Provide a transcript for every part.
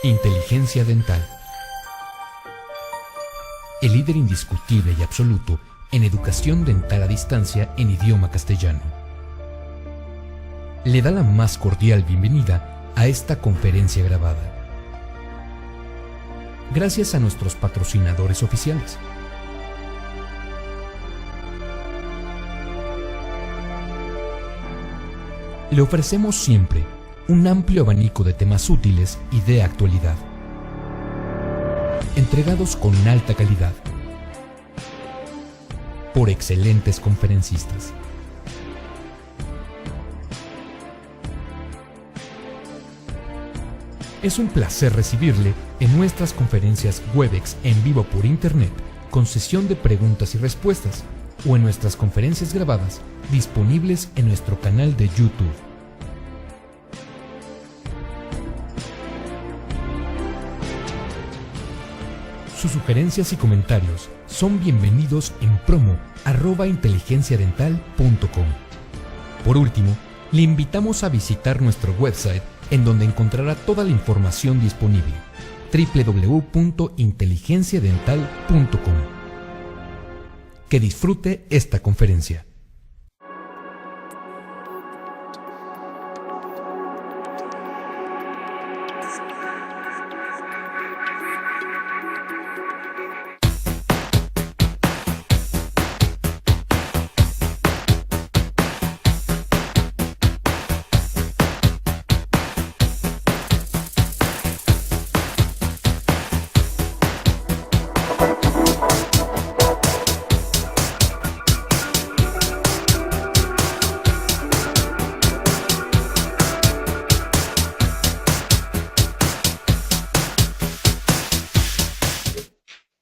Inteligencia Dental. El líder indiscutible y absoluto en educación dental a distancia en idioma castellano. Le da la más cordial bienvenida a esta conferencia grabada. Gracias a nuestros patrocinadores oficiales. Le ofrecemos siempre un amplio abanico de temas útiles y de actualidad, entregados con alta calidad, por excelentes conferencistas. Es un placer recibirle en nuestras conferencias Webex en vivo por Internet, con sesión de preguntas y respuestas, o en nuestras conferencias grabadas disponibles en nuestro canal de YouTube. Sus sugerencias y comentarios son bienvenidos en promo@inteligenciadental.com. Por último, le invitamos a visitar nuestro website, en donde encontrará toda la información disponible: www.inteligenciadental.com. Que disfrute esta conferencia.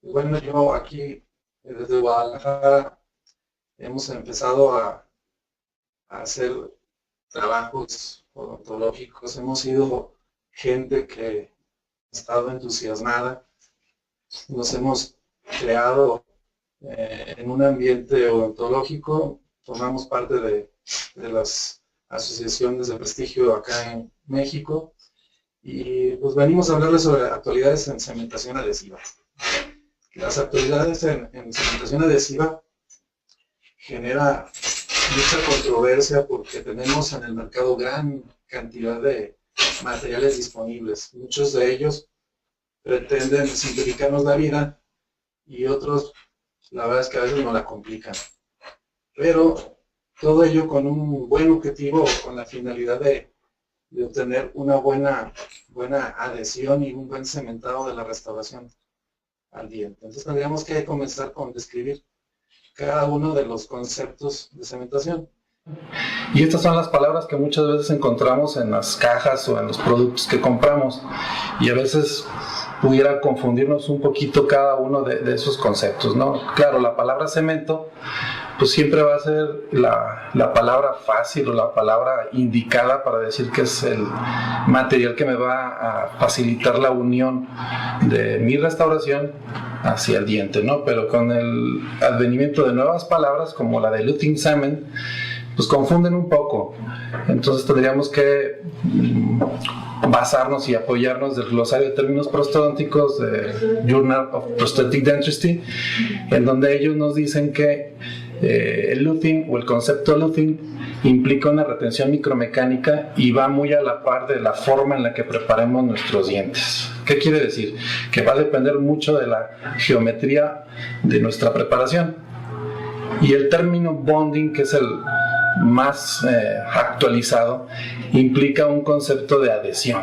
Bueno, yo aquí desde Guadalajara hemos empezado a hacer trabajos odontológicos. Hemos sido gente que ha estado entusiasmada. Nos hemos creado en un ambiente odontológico. Formamos parte de las asociaciones de prestigio acá en México. Y pues venimos a hablarles sobre actualidades en cementación adhesiva. Las actualidades en cementación adhesiva genera mucha controversia porque tenemos en el mercado gran cantidad de materiales disponibles. Muchos de ellos pretenden simplificarnos la vida y otros, la verdad es que a veces nos la complican. Pero todo ello con un buen objetivo, con la finalidad de obtener una buena adhesión y un buen cementado de la restauración al diente. Entonces tendríamos que comenzar con describir cada uno de los conceptos de cementación. Y estas son las palabras que muchas veces encontramos en las cajas o en los productos que compramos, y a veces pudiera confundirnos un poquito cada uno de esos conceptos, ¿no? Claro, la palabra cemento pues siempre va a ser la palabra fácil o la palabra indicada para decir que es el material que me va a facilitar la unión de mi restauración hacia el diente, ¿no? Pero con el advenimiento de nuevas palabras como la de luting cement, pues confunden un poco. Entonces tendríamos que basarnos y apoyarnos del glosario de términos prostodónticos de Journal of Prosthetic Dentistry, en donde ellos nos dicen que el luting o el concepto de luting implica una retención micromecánica y va muy a la par de la forma en la que preparemos nuestros dientes. ¿Qué quiere decir? Que va a depender mucho de la geometría de nuestra preparación. Y el término bonding, que es el más actualizado, implica un concepto de adhesión.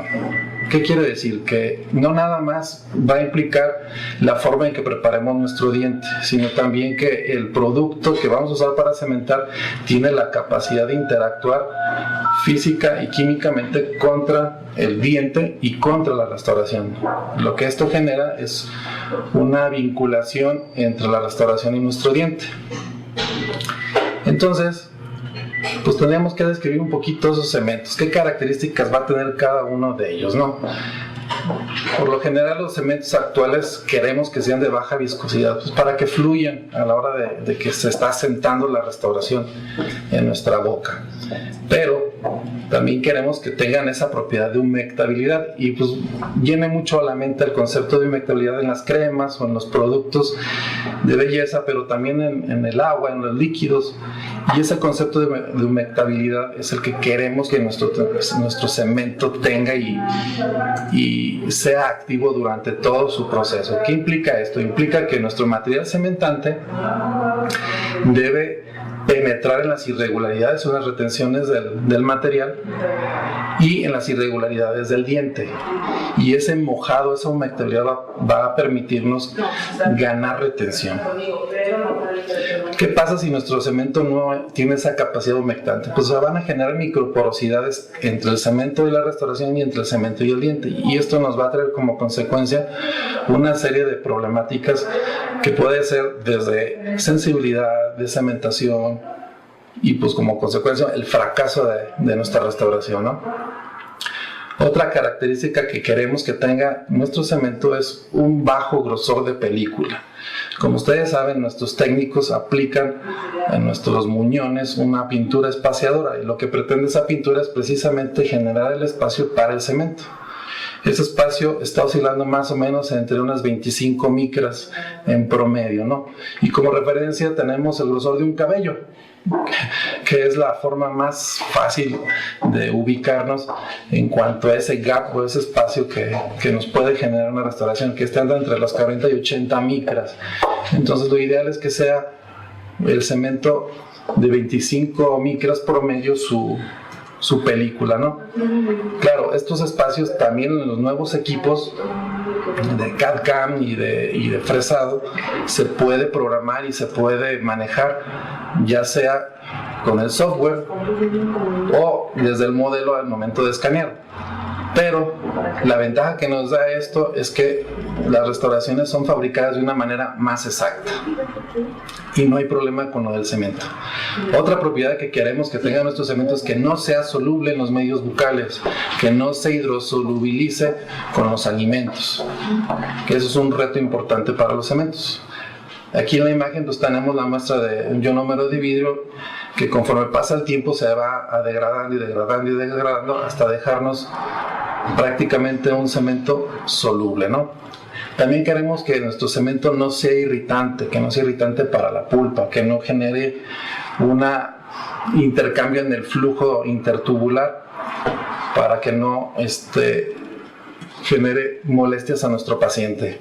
¿Qué quiere decir? Que no nada más va a implicar la forma en que preparemos nuestro diente, sino también que el producto que vamos a usar para cementar tiene la capacidad de interactuar física y químicamente contra el diente y contra la restauración. Lo que esto genera es una vinculación entre la restauración y nuestro diente. Entonces, pues tendríamos que describir un poquito esos cementos, qué características va a tener cada uno de ellos, ¿no? Por lo general los cementos actuales queremos que sean de baja viscosidad, pues para que fluyan a la hora de que se está sentando la restauración en nuestra boca. Pero también queremos que tengan esa propiedad de humectabilidad, y pues viene mucho a la mente el concepto de humectabilidad en las cremas o en los productos de belleza, pero también en el agua, en los líquidos, y ese concepto de humectabilidad es el que queremos que nuestro cemento tenga y sea activo durante todo su proceso. ¿Qué implica esto? Implica que nuestro material cementante debe penetrar en las irregularidades o en las retenciones del material y en las irregularidades del diente, y ese mojado, esa humectabilidad va a permitirnos ganar retención. ¿Qué pasa si nuestro cemento no tiene esa capacidad humectante? Pues se van a generar microporosidades entre el cemento y la restauración y entre el cemento y el diente, y esto nos va a traer como consecuencia una serie de problemáticas que puede ser desde sensibilidad, de cementación, y pues como consecuencia el fracaso de nuestra restauración, ¿no? Otra característica que queremos que tenga nuestro cemento es un bajo grosor de película. Como ustedes saben, nuestros técnicos aplican en nuestros muñones una pintura espaciadora, y lo que pretende esa pintura es precisamente generar el espacio para el cemento. Ese espacio está oscilando más o menos entre unas 25 micras en promedio, ¿no? Y como referencia tenemos el grosor de un cabello, que es la forma más fácil de ubicarnos en cuanto a ese gap o ese espacio que nos puede generar una restauración, que está entre las 40 y 80 micras. Entonces lo ideal es que sea el cemento de 25 micras promedio su película, ¿no? Claro, estos espacios también en los nuevos equipos de CAD/CAM y de fresado se puede programar y se puede manejar, ya sea con el software o desde el modelo al momento de escanear. Pero la ventaja que nos da esto es que las restauraciones son fabricadas de una manera más exacta y no hay problema con lo del cemento. Otra propiedad que queremos que tenga nuestro cemento es que no sea soluble en los medios bucales, que no se hidrosolubilice con los alimentos, que eso es un reto importante para los cementos. Aquí en la imagen pues tenemos la muestra de un ionómero de vidrio que conforme pasa el tiempo se va degradando y degradando y degradando hasta dejarnos prácticamente un cemento soluble, ¿no? También queremos que nuestro cemento no sea irritante, que no sea irritante para la pulpa, que no genere un intercambio en el flujo intertubular para que no genere molestias a nuestro paciente.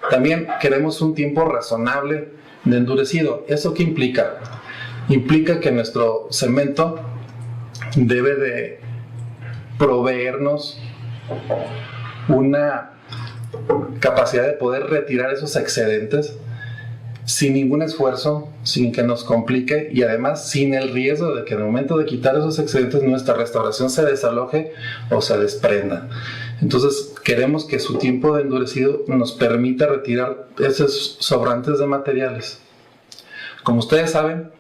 También queremos un tiempo razonable de endurecido. ¿Eso qué implica? Implica que nuestro cemento debe de proveernos una capacidad de poder retirar esos excedentes sin ningún esfuerzo, sin que nos complique y además sin el riesgo de que en el momento de quitar esos excedentes nuestra restauración se desaloje o se desprenda. Entonces queremos que su tiempo de endurecido nos permita retirar esos sobrantes de materiales. Como ustedes saben,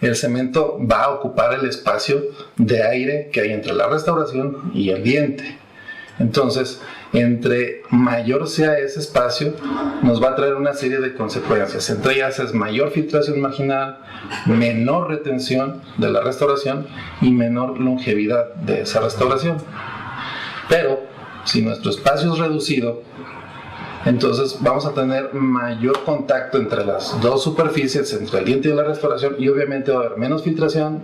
el cemento va a ocupar el espacio de aire que hay entre la restauración y el diente. Entonces, entre mayor sea ese espacio, nos va a traer una serie de consecuencias. Entre ellas es mayor filtración marginal, menor retención de la restauración y menor longevidad de esa restauración. Pero, si nuestro espacio es reducido, entonces vamos a tener mayor contacto entre las dos superficies, entre el diente y la restauración, y obviamente va a haber menos filtración,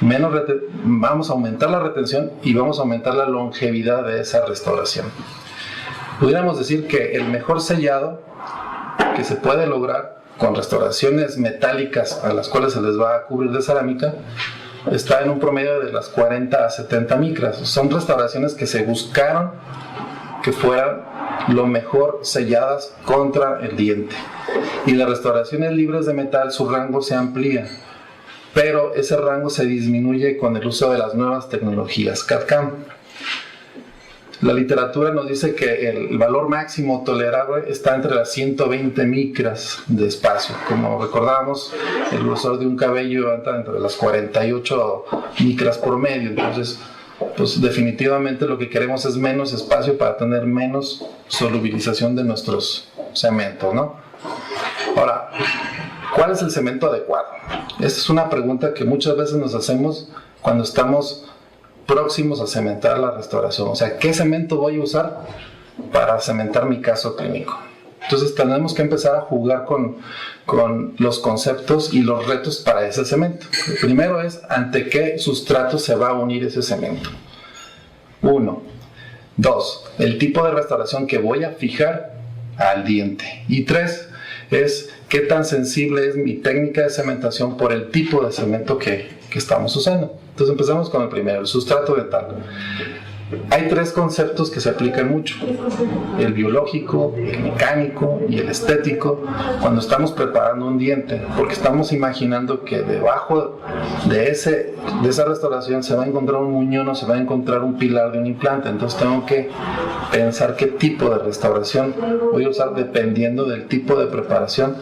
vamos a aumentar la retención y vamos a aumentar la longevidad de esa restauración. Pudiéramos decir que el mejor sellado que se puede lograr con restauraciones metálicas a las cuales se les va a cubrir de cerámica está en un promedio de las 40 a 70 micras. Son restauraciones que se buscaron que fueran lo mejor selladas contra el diente. Y las restauraciones libres de metal, su rango se amplía, pero ese rango se disminuye con el uso de las nuevas tecnologías CAD/CAM. La literatura nos dice que el valor máximo tolerable está entre las 120 micras de espacio. Como recordábamos, el grosor de un cabello anda entre las 48 micras por medio. Entonces, pues definitivamente lo que queremos es menos espacio para tener menos solubilización de nuestros cementos, ¿no? Ahora, ¿cuál es el cemento adecuado? Esta es una pregunta que muchas veces nos hacemos cuando estamos próximos a cementar la restauración. O sea, ¿qué cemento voy a usar para cementar mi caso clínico? Entonces tenemos que empezar a jugar con los conceptos y los retos para ese cemento. El primero es ante qué sustrato se va a unir ese cemento. 1. 2. El tipo de restauración que voy a fijar al diente. Y 3. Es qué tan sensible es mi técnica de cementación por el tipo de cemento que estamos usando. Entonces empezamos con el primero, el sustrato dental. Hay 3 conceptos que se aplican mucho: el biológico, el mecánico y el estético, cuando estamos preparando un diente, porque estamos imaginando que debajo de esa restauración se va a encontrar un muñón o se va a encontrar un pilar de un implante. Entonces tengo que pensar qué tipo de restauración voy a usar dependiendo del tipo de preparación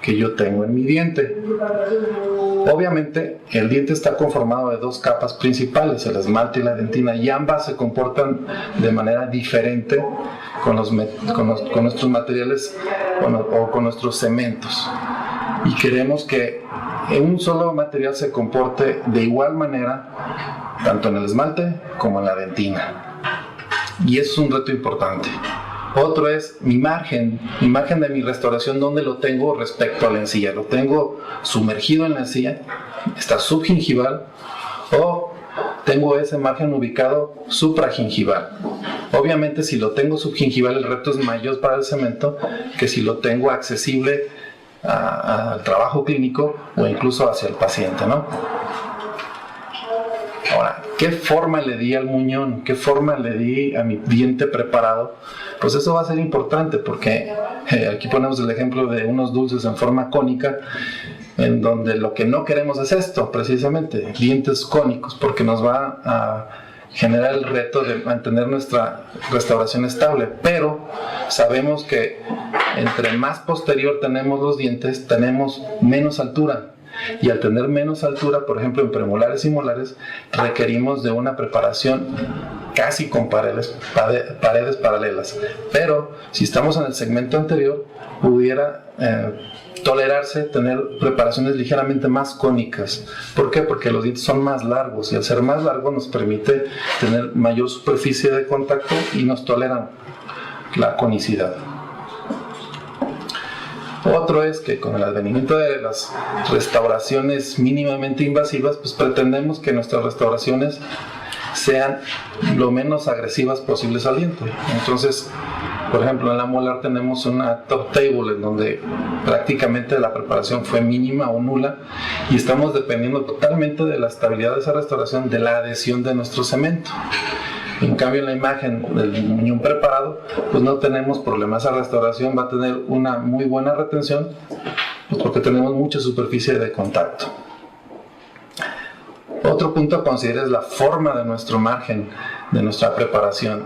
que yo tengo en mi diente. Obviamente el diente está conformado de 2 capas principales, el esmalte y la dentina, y ambas se comportan de manera diferente con nuestros materiales o con nuestros cementos, y queremos que un solo material se comporte de igual manera tanto en el esmalte como en la dentina, y eso es un reto importante. Otro es mi margen de mi restauración, ¿dónde lo tengo respecto a la encía? ¿Lo tengo sumergido en la encía? ¿Está subgingival? ¿O tengo ese margen ubicado supragingival? Obviamente si lo tengo subgingival, el reto es mayor para el cemento que si lo tengo accesible al trabajo clínico o incluso hacia el paciente, ¿no? Ahora, ¿qué forma le di al muñón? ¿Qué forma le di a mi diente preparado? Pues eso va a ser importante, porque aquí ponemos el ejemplo de unos dulces en forma cónica, en donde lo que no queremos es esto, precisamente, dientes cónicos, porque nos va a generar el reto de mantener nuestra restauración estable. Pero sabemos que entre más posterior tenemos los dientes, tenemos menos altura. Y al tener menos altura, por ejemplo en premolares y molares, requerimos de una preparación casi con paredes paralelas. Pero si estamos en el segmento anterior, pudiera tolerarse tener preparaciones ligeramente más cónicas. ¿Por qué? Porque los dientes son más largos, y al ser más largos nos permite tener mayor superficie de contacto y nos toleran la conicidad. Otro es que con el advenimiento de las restauraciones mínimamente invasivas, pues pretendemos que nuestras restauraciones sean lo menos agresivas posibles al diente. Entonces, por ejemplo, en la molar tenemos una top table en donde prácticamente la preparación fue mínima o nula, y estamos dependiendo totalmente de la estabilidad de esa restauración, de la adhesión de nuestro cemento. En cambio, en la imagen del muñón preparado, pues no tenemos problemas. Esa restauración va a tener una muy buena retención, pues porque tenemos mucha superficie de contacto. Otro punto a considerar es la forma de nuestro margen, de nuestra preparación.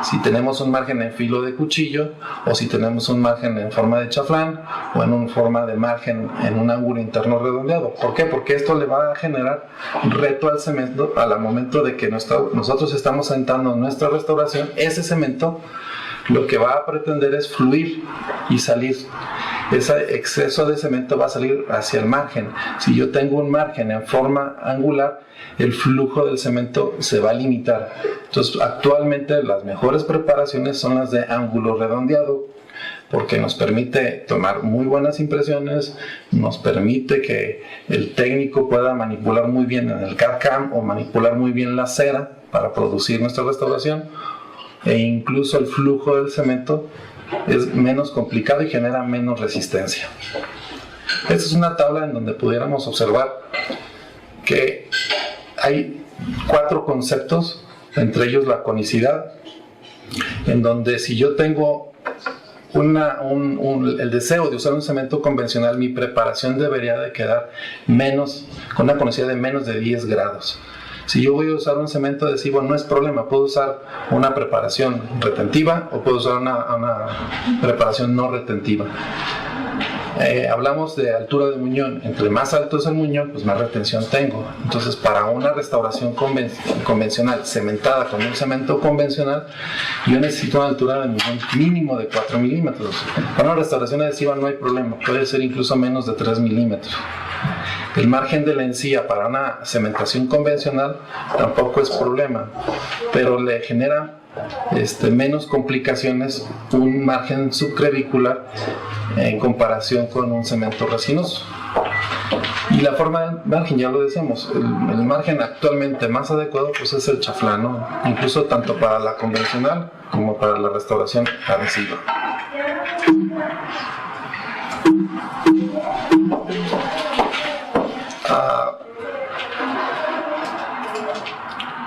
Si tenemos un margen en filo de cuchillo, o si tenemos un margen en forma de chaflán, o en una forma de margen en un ángulo interno redondeado. ¿Por qué? Porque esto le va a generar un reto al cemento al momento de que nosotros estamos sentando nuestra restauración. Ese cemento lo que va a pretender es fluir y salir. Ese exceso de cemento va a salir hacia el margen. Si yo tengo un margen en forma angular, el flujo del cemento se va a limitar. Entonces, actualmente las mejores preparaciones son las de ángulo redondeado, porque nos permite tomar muy buenas impresiones, nos permite que el técnico pueda manipular muy bien en el CAD/CAM o manipular muy bien la cera para producir nuestra restauración, e incluso el flujo del cemento es menos complicado y genera menos resistencia. Esta es una tabla en donde pudiéramos observar que hay 4 conceptos, entre ellos la conicidad, en donde si yo tengo el deseo de usar un cemento convencional, mi preparación debería de quedar con una conicidad de menos de 10 grados. Si yo voy a usar un cemento adhesivo, no es problema, puedo usar una preparación retentiva o puedo usar una preparación no retentiva. Hablamos de altura de muñón. Entre más alto es el muñón, pues más retención tengo. Entonces, para una restauración convencional, cementada con un cemento convencional, yo necesito una altura de muñón mínimo de 4 milímetros. Para una restauración adhesiva no hay problema, puede ser incluso menos de 3 milímetros. El margen de la encía para una cementación convencional tampoco es problema, pero le genera menos complicaciones un margen subcrevicular en comparación con un cemento resinoso. Y la forma del margen, ya lo decíamos, el margen actualmente más adecuado pues es el chaflán, ¿no? Incluso tanto para la convencional como para la restauración adhesiva.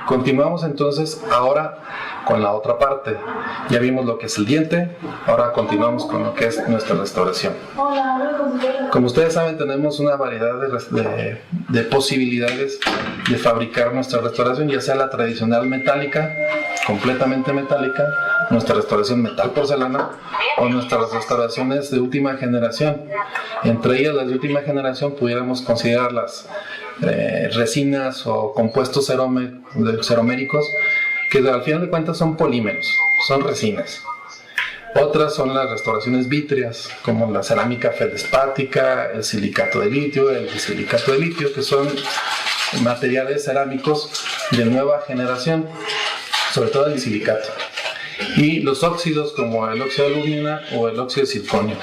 Continuamos entonces ahora con la otra parte. Ya vimos lo que es el diente, ahora continuamos con lo que es nuestra restauración. Como ustedes saben, tenemos una variedad de posibilidades de fabricar nuestra restauración, ya sea la tradicional metálica, completamente metálica, nuestra restauración metal porcelana o nuestras restauraciones de última generación. Entre ellas, las de última generación, pudiéramos considerar las resinas o compuestos ceroméricos, que al final de cuentas son polímeros, son resinas. Otras son las restauraciones vítreas, como la cerámica feldespática, el silicato de litio, el bisilicato de litio, que son materiales cerámicos de nueva generación, sobre todo el silicato. Y los óxidos, como el óxido de alumina o el óxido de circonio.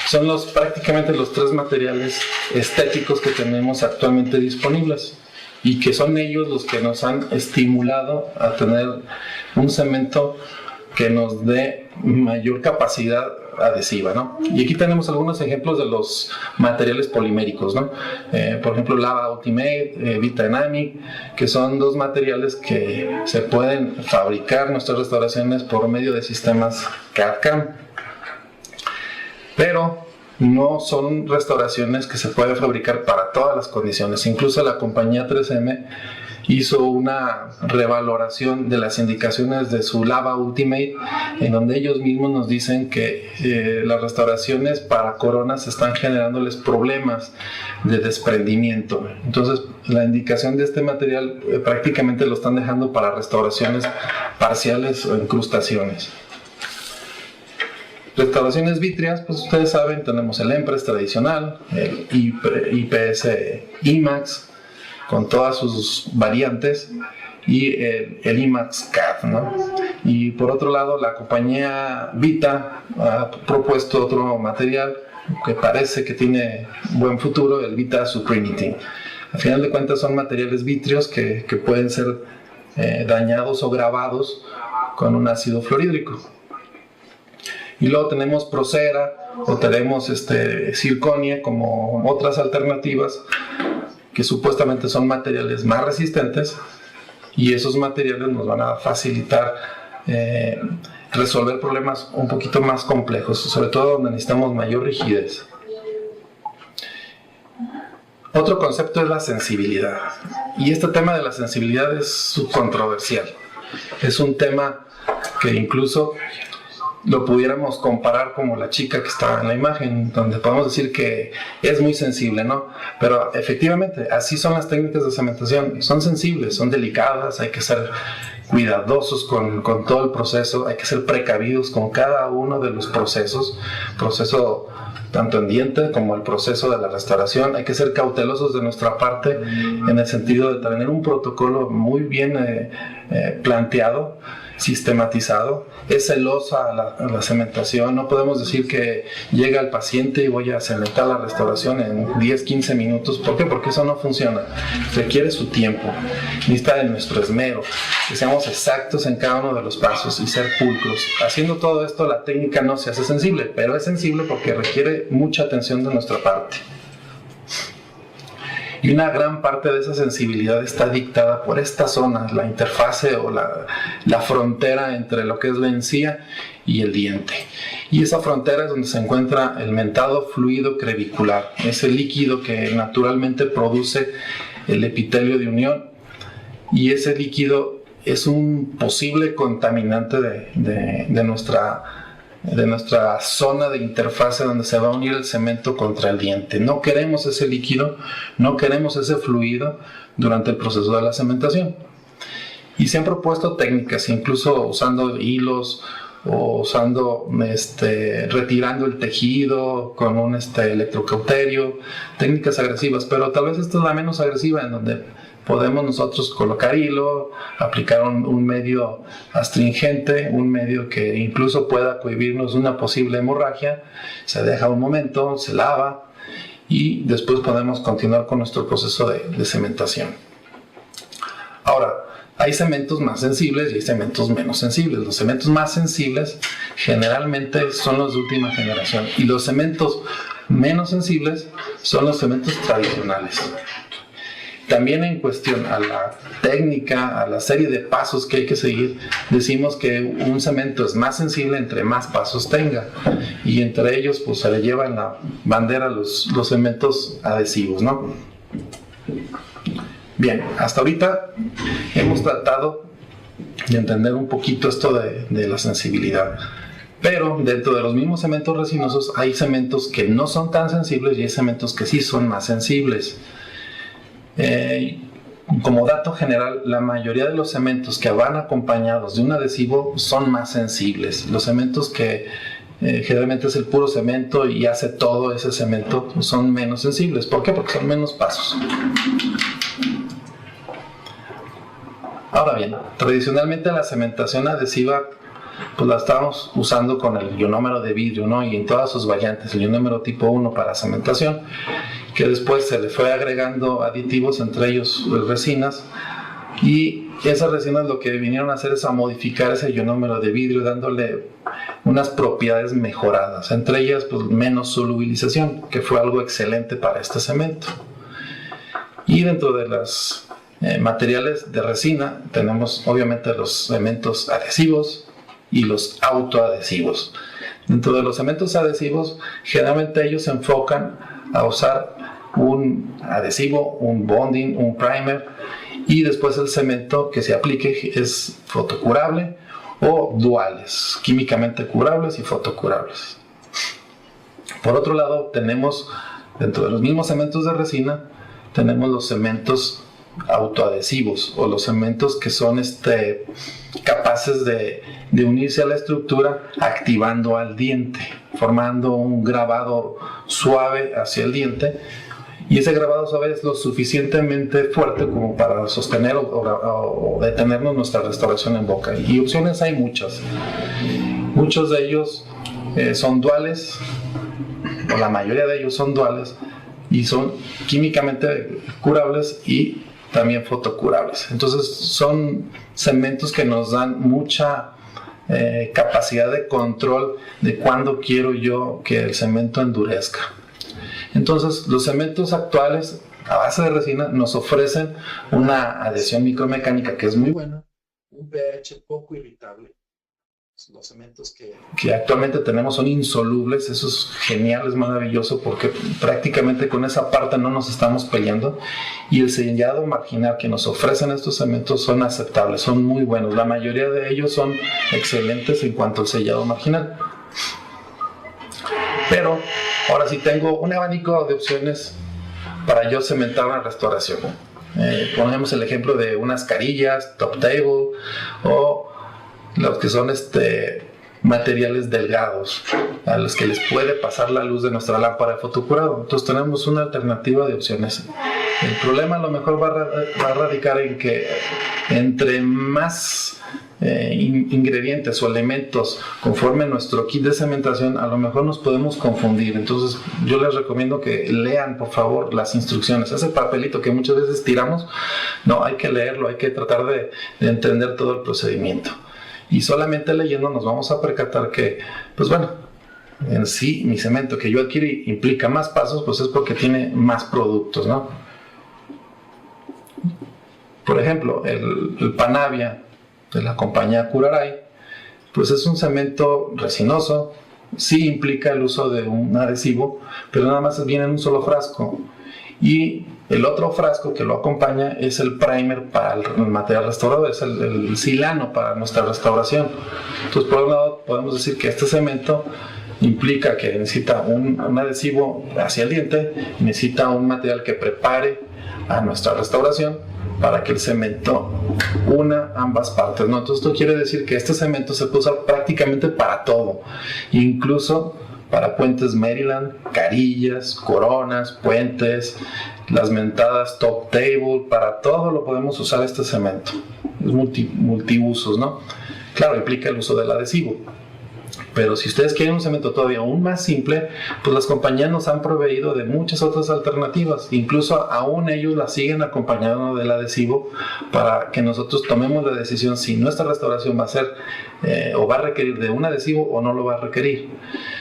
Son prácticamente los tres materiales estéticos que tenemos actualmente disponibles y que son ellos los que nos han estimulado a tener un cemento que nos dé mayor capacidad adhesiva, ¿no? Y aquí tenemos algunos ejemplos de los materiales poliméricos, ¿no? Por ejemplo, Lava Ultimate, Vitadynamic, que son dos materiales que se pueden fabricar nuestras restauraciones por medio de sistemas CAD/CAM. Pero no son restauraciones que se pueden fabricar para todas las condiciones. Incluso la compañía 3M hizo una revaloración de las indicaciones de su Lava Ultimate, en donde ellos mismos nos dicen que las restauraciones para coronas están generándoles problemas de desprendimiento. Entonces, la indicación de este material prácticamente lo están dejando para restauraciones parciales o incrustaciones. Restauraciones vítreas, pues ustedes saben, tenemos el Empress tradicional, el IPS IMAX con todas sus variantes y el IMAX CAD, ¿no? Y por otro lado, la compañía Vita ha propuesto otro material que parece que tiene buen futuro, el Vita Suprinity. Al final de cuentas son materiales vítreos que pueden ser dañados o grabados con un ácido fluorhídrico. Y luego tenemos Procera o tenemos Zirconia como otras alternativas que supuestamente son materiales más resistentes, y esos materiales nos van a facilitar resolver problemas un poquito más complejos, sobre todo donde necesitamos mayor rigidez. Otro concepto es la sensibilidad, y este tema de la sensibilidad es controversial. Es un tema que incluso lo pudiéramos comparar como la chica que está en la imagen, donde podemos decir que es muy sensible, ¿no? Pero efectivamente, así son las técnicas de cementación, son sensibles, son delicadas, hay que ser cuidadosos con todo el proceso, hay que ser precavidos con cada uno de los proceso tanto en diente como el proceso de la restauración. Hay que ser cautelosos de nuestra parte en el sentido de tener un protocolo muy bien planteado, sistematizado. Es celosa la cementación, no podemos decir que llega el paciente y voy a cementar la restauración en 10-15 minutos. ¿Por qué? Porque eso no funciona, requiere su tiempo, necesita de nuestro esmero, que seamos exactos en cada uno de los pasos y ser pulcros. Haciendo todo esto, la técnica no se hace sensible, pero es sensible porque requiere mucha atención de nuestra parte. Y una gran parte de esa sensibilidad está dictada por esta zona, la interfase o la frontera entre lo que es la encía y el diente. Y esa frontera es donde se encuentra el mentado fluido crevicular, ese líquido que naturalmente produce el epitelio de unión, y ese líquido es un posible contaminante de nuestra zona de interfase donde se va a unir el cemento contra el diente. No queremos ese líquido, no queremos ese fluido durante el proceso de la cementación. Y se han propuesto técnicas, incluso usando hilos o usando, retirando el tejido con un electrocauterio, técnicas agresivas, pero tal vez esta es la menos agresiva, en donde podemos nosotros colocar hilo, aplicar un medio astringente, un medio que incluso pueda cohibirnos una posible hemorragia, se deja un momento, se lava y después podemos continuar con nuestro proceso de cementación. Ahora, hay cementos más sensibles y hay cementos menos sensibles. Los cementos más sensibles generalmente son los de última generación y los cementos menos sensibles son los cementos tradicionales. También en cuestión a la técnica, a la serie de pasos que hay que seguir, decimos que un cemento es más sensible entre más pasos tenga, y entre ellos pues se le lleva en la bandera los cementos adhesivos, ¿no? Bien, hasta ahorita hemos tratado de entender un poquito esto de la sensibilidad, pero dentro de los mismos cementos resinosos hay cementos que no son tan sensibles y hay cementos que sí son más sensibles. Como dato general, la mayoría de los cementos que van acompañados de un adhesivo son más sensibles. Los cementos que generalmente es el puro cemento y hace todo ese cemento son menos sensibles. ¿Por qué? Porque son menos pasos. Ahora bien, tradicionalmente la cementación adhesiva pues la estamos usando con el ionómero de vidrio, ¿no? Y en todas sus variantes, el ionómero tipo 1 para cementación, que después se le fue agregando aditivos, entre ellos resinas, y esas resinas lo que vinieron a hacer es a modificar ese ionómero de vidrio, dándole unas propiedades mejoradas, entre ellas pues menos solubilización, que fue algo excelente para este cemento. Y dentro de los materiales de resina tenemos obviamente los cementos adhesivos y los autoadhesivos. Dentro de los cementos adhesivos, generalmente ellos se enfocan a usar un adhesivo, un bonding, un primer, y después el cemento que se aplique es fotocurable o duales, químicamente curables y fotocurables. Por otro lado, tenemos dentro de los mismos cementos de resina, tenemos los cementos autoadhesivos o los cementos que son capaces de unirse a la estructura activando al diente, formando un grabado suave hacia el diente, y ese grabado suave es lo suficientemente fuerte como para sostener o detenernos nuestra restauración en boca. Y opciones hay muchas. Muchos de ellos son duales, o la mayoría de ellos son duales, y son químicamente curables y también fotocurables. Entonces son cementos que nos dan mucha capacidad de control de cuándo quiero yo que el cemento endurezca. Entonces los cementos actuales a base de resina nos ofrecen una adhesión micromecánica que es muy buena, un pH poco irritable. Los cementos que actualmente tenemos son insolubles. Eso es genial, es maravilloso, porque prácticamente con esa parte no nos estamos peleando, y el sellado marginal que nos ofrecen estos cementos son aceptables, son muy buenos. La mayoría de ellos son excelentes en cuanto al sellado marginal. Pero ahora sí tengo un abanico de opciones para yo cementar una restauración. Ponemos el ejemplo de unas carillas, top table, o los que son materiales delgados a los que les puede pasar la luz de nuestra lámpara de fotocurado. Entonces tenemos una alternativa de opciones. El problema a lo mejor va a radicar en que entre más ingredientes o elementos conforme nuestro kit de cementación, a lo mejor nos podemos confundir. Entonces yo les recomiendo que lean por favor las instrucciones. Ese papelito que muchas veces tiramos, no, hay que leerlo, hay que tratar de entender todo el procedimiento. Y solamente leyendo nos vamos a percatar que, pues bueno, en sí mi cemento que yo adquirí implica más pasos, pues es porque tiene más productos, ¿no? Por ejemplo, el Panavia de la compañía Curaray, pues es un cemento resinoso, sí implica el uso de un adhesivo, pero nada más viene en un solo frasco. Y el otro frasco que lo acompaña es el primer para el material restaurador, es el silano para nuestra restauración. Entonces, por un lado, podemos decir que este cemento implica que necesita un adhesivo hacia el diente, necesita un material que prepare a nuestra restauración, para que el cemento una ambas partes, ¿no? Entonces esto quiere decir que este cemento se puede usar prácticamente para todo, incluso para puentes Maryland, carillas, coronas, puentes, las mentadas top table, para todo lo podemos usar este cemento. Es multiusos, ¿no? Claro, implica el uso del adhesivo. Pero si ustedes quieren un cemento todavía aún más simple, pues las compañías nos han proveído de muchas otras alternativas. Incluso aún ellos la siguen acompañando del adhesivo para que nosotros tomemos la decisión si nuestra restauración va a ser o va a requerir de un adhesivo o no lo va a requerir.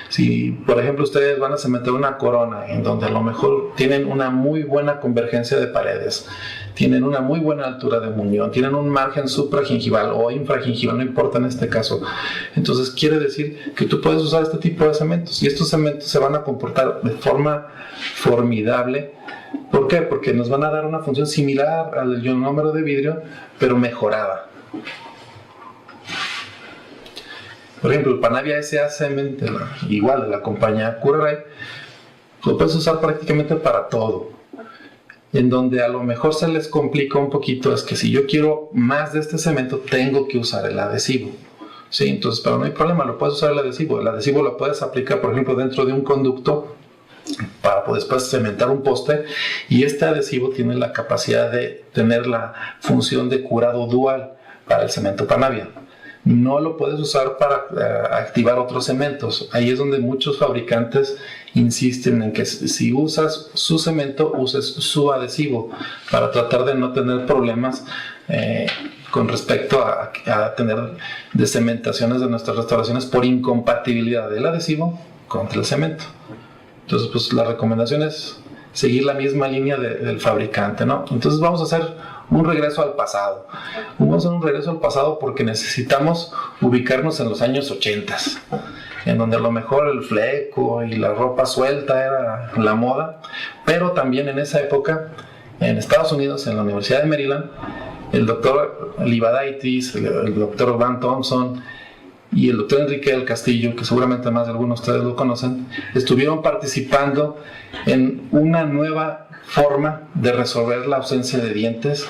Si, por ejemplo, ustedes van a cementar una corona en donde a lo mejor tienen una muy buena convergencia de paredes, tienen una muy buena altura de muñón, tienen un margen supragingival o infragingival, no importa en este caso. Entonces quiere decir que tú puedes usar este tipo de cementos y estos cementos se van a comportar de forma formidable. ¿Por qué? Porque nos van a dar una función similar al ionómero de vidrio, pero mejorada. Por ejemplo, el Panavia SA Cement, igual de la compañía Curaray, lo puedes usar prácticamente para todo. En donde a lo mejor se les complica un poquito es que si yo quiero más de este cemento, tengo que usar el adhesivo. Sí, entonces, pero no hay problema, lo puedes usar el adhesivo. El adhesivo lo puedes aplicar, por ejemplo, dentro de un conducto para después cementar un poste, y este adhesivo tiene la capacidad de tener la función de curado dual para el cemento Panavia. No lo puedes usar para activar otros cementos. Ahí es donde muchos fabricantes insisten en que si usas su cemento, uses su adhesivo para tratar de no tener problemas con respecto a tener decementaciones de nuestras restauraciones por incompatibilidad del adhesivo contra el cemento. Entonces, pues la recomendación es seguir la misma línea del fabricante, ¿no? Entonces vamos a hacer un regreso al pasado. Vamos a hacer un regreso al pasado porque necesitamos ubicarnos en los años 80, en donde a lo mejor el fleco y la ropa suelta era la moda, pero también en esa época, en Estados Unidos, en la Universidad de Maryland, el doctor Livadaitis, el doctor Van Thompson y el doctor Enrique del Castillo, que seguramente más de algunos de ustedes lo conocen, estuvieron participando en una nueva forma de resolver la ausencia de dientes,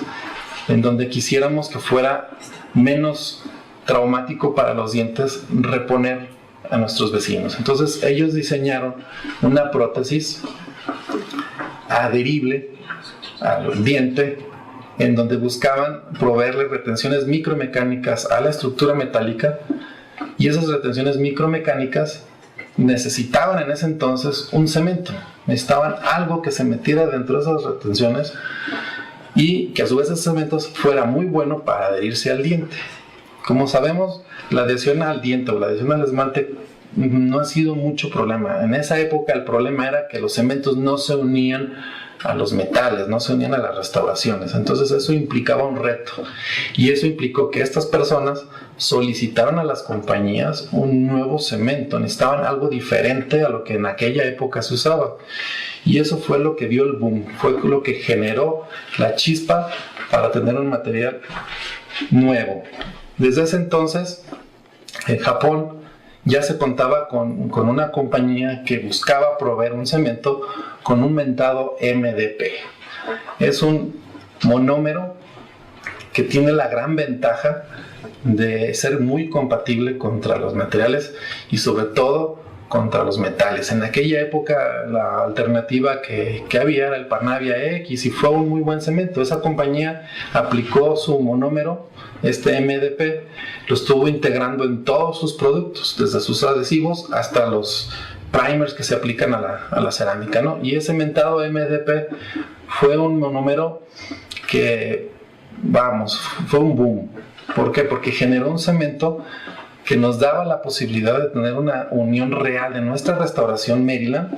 en donde quisiéramos que fuera menos traumático para los dientes reponer a nuestros vecinos. Entonces ellos diseñaron una prótesis adherible al diente, en donde buscaban proveerle retenciones micromecánicas a la estructura metálica, y esas retenciones micromecánicas necesitaban en ese entonces un cemento, necesitaban algo que se metiera dentro de esas retenciones y que a su vez ese cemento fuera muy bueno para adherirse al diente. Como sabemos, la adhesión al diente o la adhesión al esmalte no ha sido mucho problema. En esa época el problema era que los cementos no se unían a los metales, no se unían a las restauraciones. Entonces eso implicaba un reto, y eso implicó que estas personas solicitaron a las compañías un nuevo cemento, necesitaban algo diferente a lo que en aquella época se usaba, y eso fue lo que dio el boom, fue lo que generó la chispa para tener un material nuevo. Desde ese entonces, en Japón ya se contaba con una compañía que buscaba proveer un cemento con un mentado MDP. Es un monómero que tiene la gran ventaja de ser muy compatible contra los materiales y sobre todo contra los metales. En aquella época la alternativa que había era el Panavia X, y fue un muy buen cemento. Esa compañía aplicó su monómero, este MDP, lo estuvo integrando en todos sus productos, desde sus adhesivos hasta los primers que se aplican a la cerámica, ¿no? Y ese mentado MDP fue un monómero que, vamos, fue un boom. ¿Por qué? Porque generó un cemento que nos daba la posibilidad de tener una unión real de nuestra restauración Maryland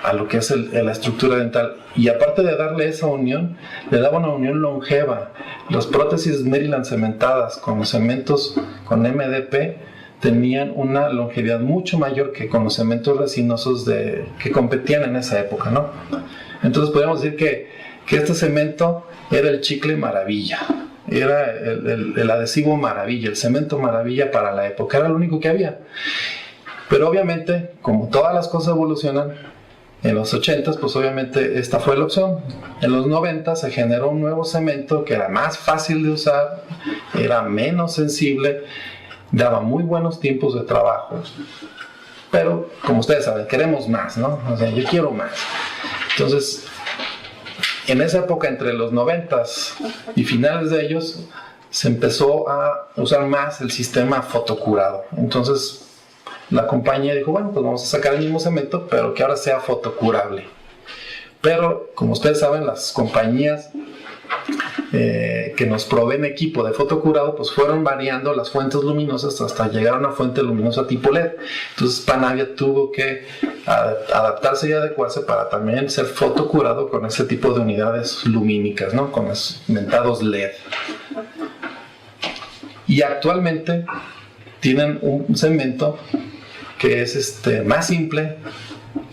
a lo que es la estructura dental, y aparte de darle esa unión, le daba una unión longeva. Las prótesis Maryland cementadas con cementos con MDP tenían una longevidad mucho mayor que con los cementos resinosos que competían en esa época, ¿no? Entonces podríamos decir que este cemento era el chicle maravilla, era el adhesivo maravilla, el cemento maravilla para la época, era lo único que había. Pero obviamente, como todas las cosas evolucionan, En los 80s, pues obviamente esta fue la opción. En los 90 se generó un nuevo cemento que era más fácil de usar, era menos sensible, daba muy buenos tiempos de trabajo. Pero, como ustedes saben, queremos más, ¿no? O sea, yo quiero más. Entonces, en esa época, entre los 90s y finales de ellos, se empezó a usar más el sistema fotocurado. Entonces, la compañía dijo, bueno, pues vamos a sacar el mismo cemento, pero que ahora sea fotocurable. Pero, como ustedes saben, las compañías que nos proveen equipo de fotocurado, pues fueron variando las fuentes luminosas hasta llegar a una fuente luminosa tipo LED. Entonces Panavia tuvo que adaptarse y adecuarse para también ser fotocurado con ese tipo de unidades lumínicas, ¿no? Con los mentados LED. Y actualmente tienen un cemento que es más simple,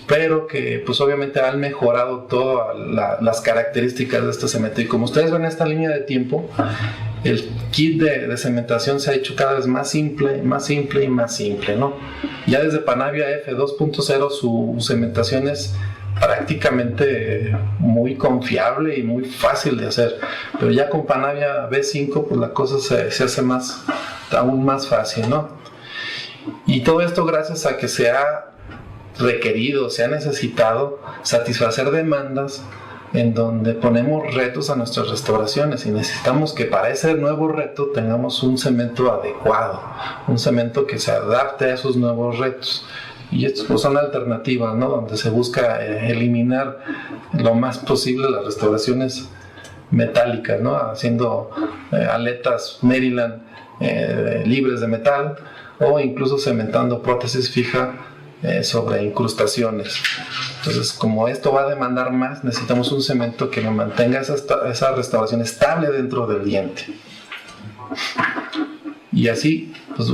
pero que pues obviamente han mejorado todas las características de este cemento. Y como ustedes ven en esta línea de tiempo, el kit de cementación se ha hecho cada vez más simple, más simple y más simple, ¿no? Ya desde Panavia F2.0 su cementación es prácticamente muy confiable y muy fácil de hacer, pero ya con Panavia V5 pues la cosa se hace aún más fácil, ¿no? Y todo esto gracias a que se ha requerido, se ha necesitado satisfacer demandas en donde ponemos retos a nuestras restauraciones y necesitamos que para ese nuevo reto tengamos un cemento adecuado, un cemento que se adapte a esos nuevos retos. Y estas pues, son alternativas, ¿no? Donde se busca eliminar lo más posible las restauraciones metálicas, ¿no? Haciendo aletas Maryland libres de metal, o incluso cementando prótesis fija sobre incrustaciones. Entonces, como esto va a demandar más, necesitamos un cemento que nos mantenga esa restauración estable dentro del diente. Y así, pues,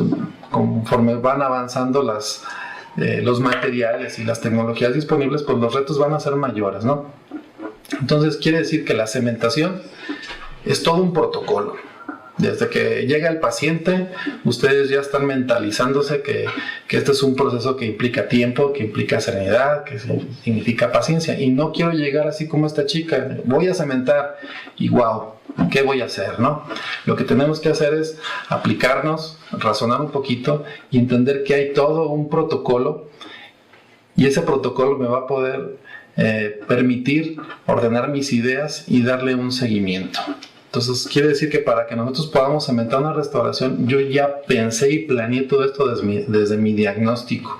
conforme van avanzando los materiales y las tecnologías disponibles, pues los retos van a ser mayores, ¿no? Entonces, quiere decir que la cementación es todo un protocolo. Desde que llega el paciente, ustedes ya están mentalizándose que este es un proceso que implica tiempo, que implica serenidad, que significa paciencia. Y no quiero llegar así como esta chica, voy a cementar y wow, ¿qué voy a hacer, no? Lo que tenemos que hacer es aplicarnos, razonar un poquito y entender que hay todo un protocolo, y ese protocolo me va a poder permitir ordenar mis ideas y darle un seguimiento. Entonces quiere decir que para que nosotros podamos cementar una restauración, yo ya pensé y planeé todo esto desde mi diagnóstico.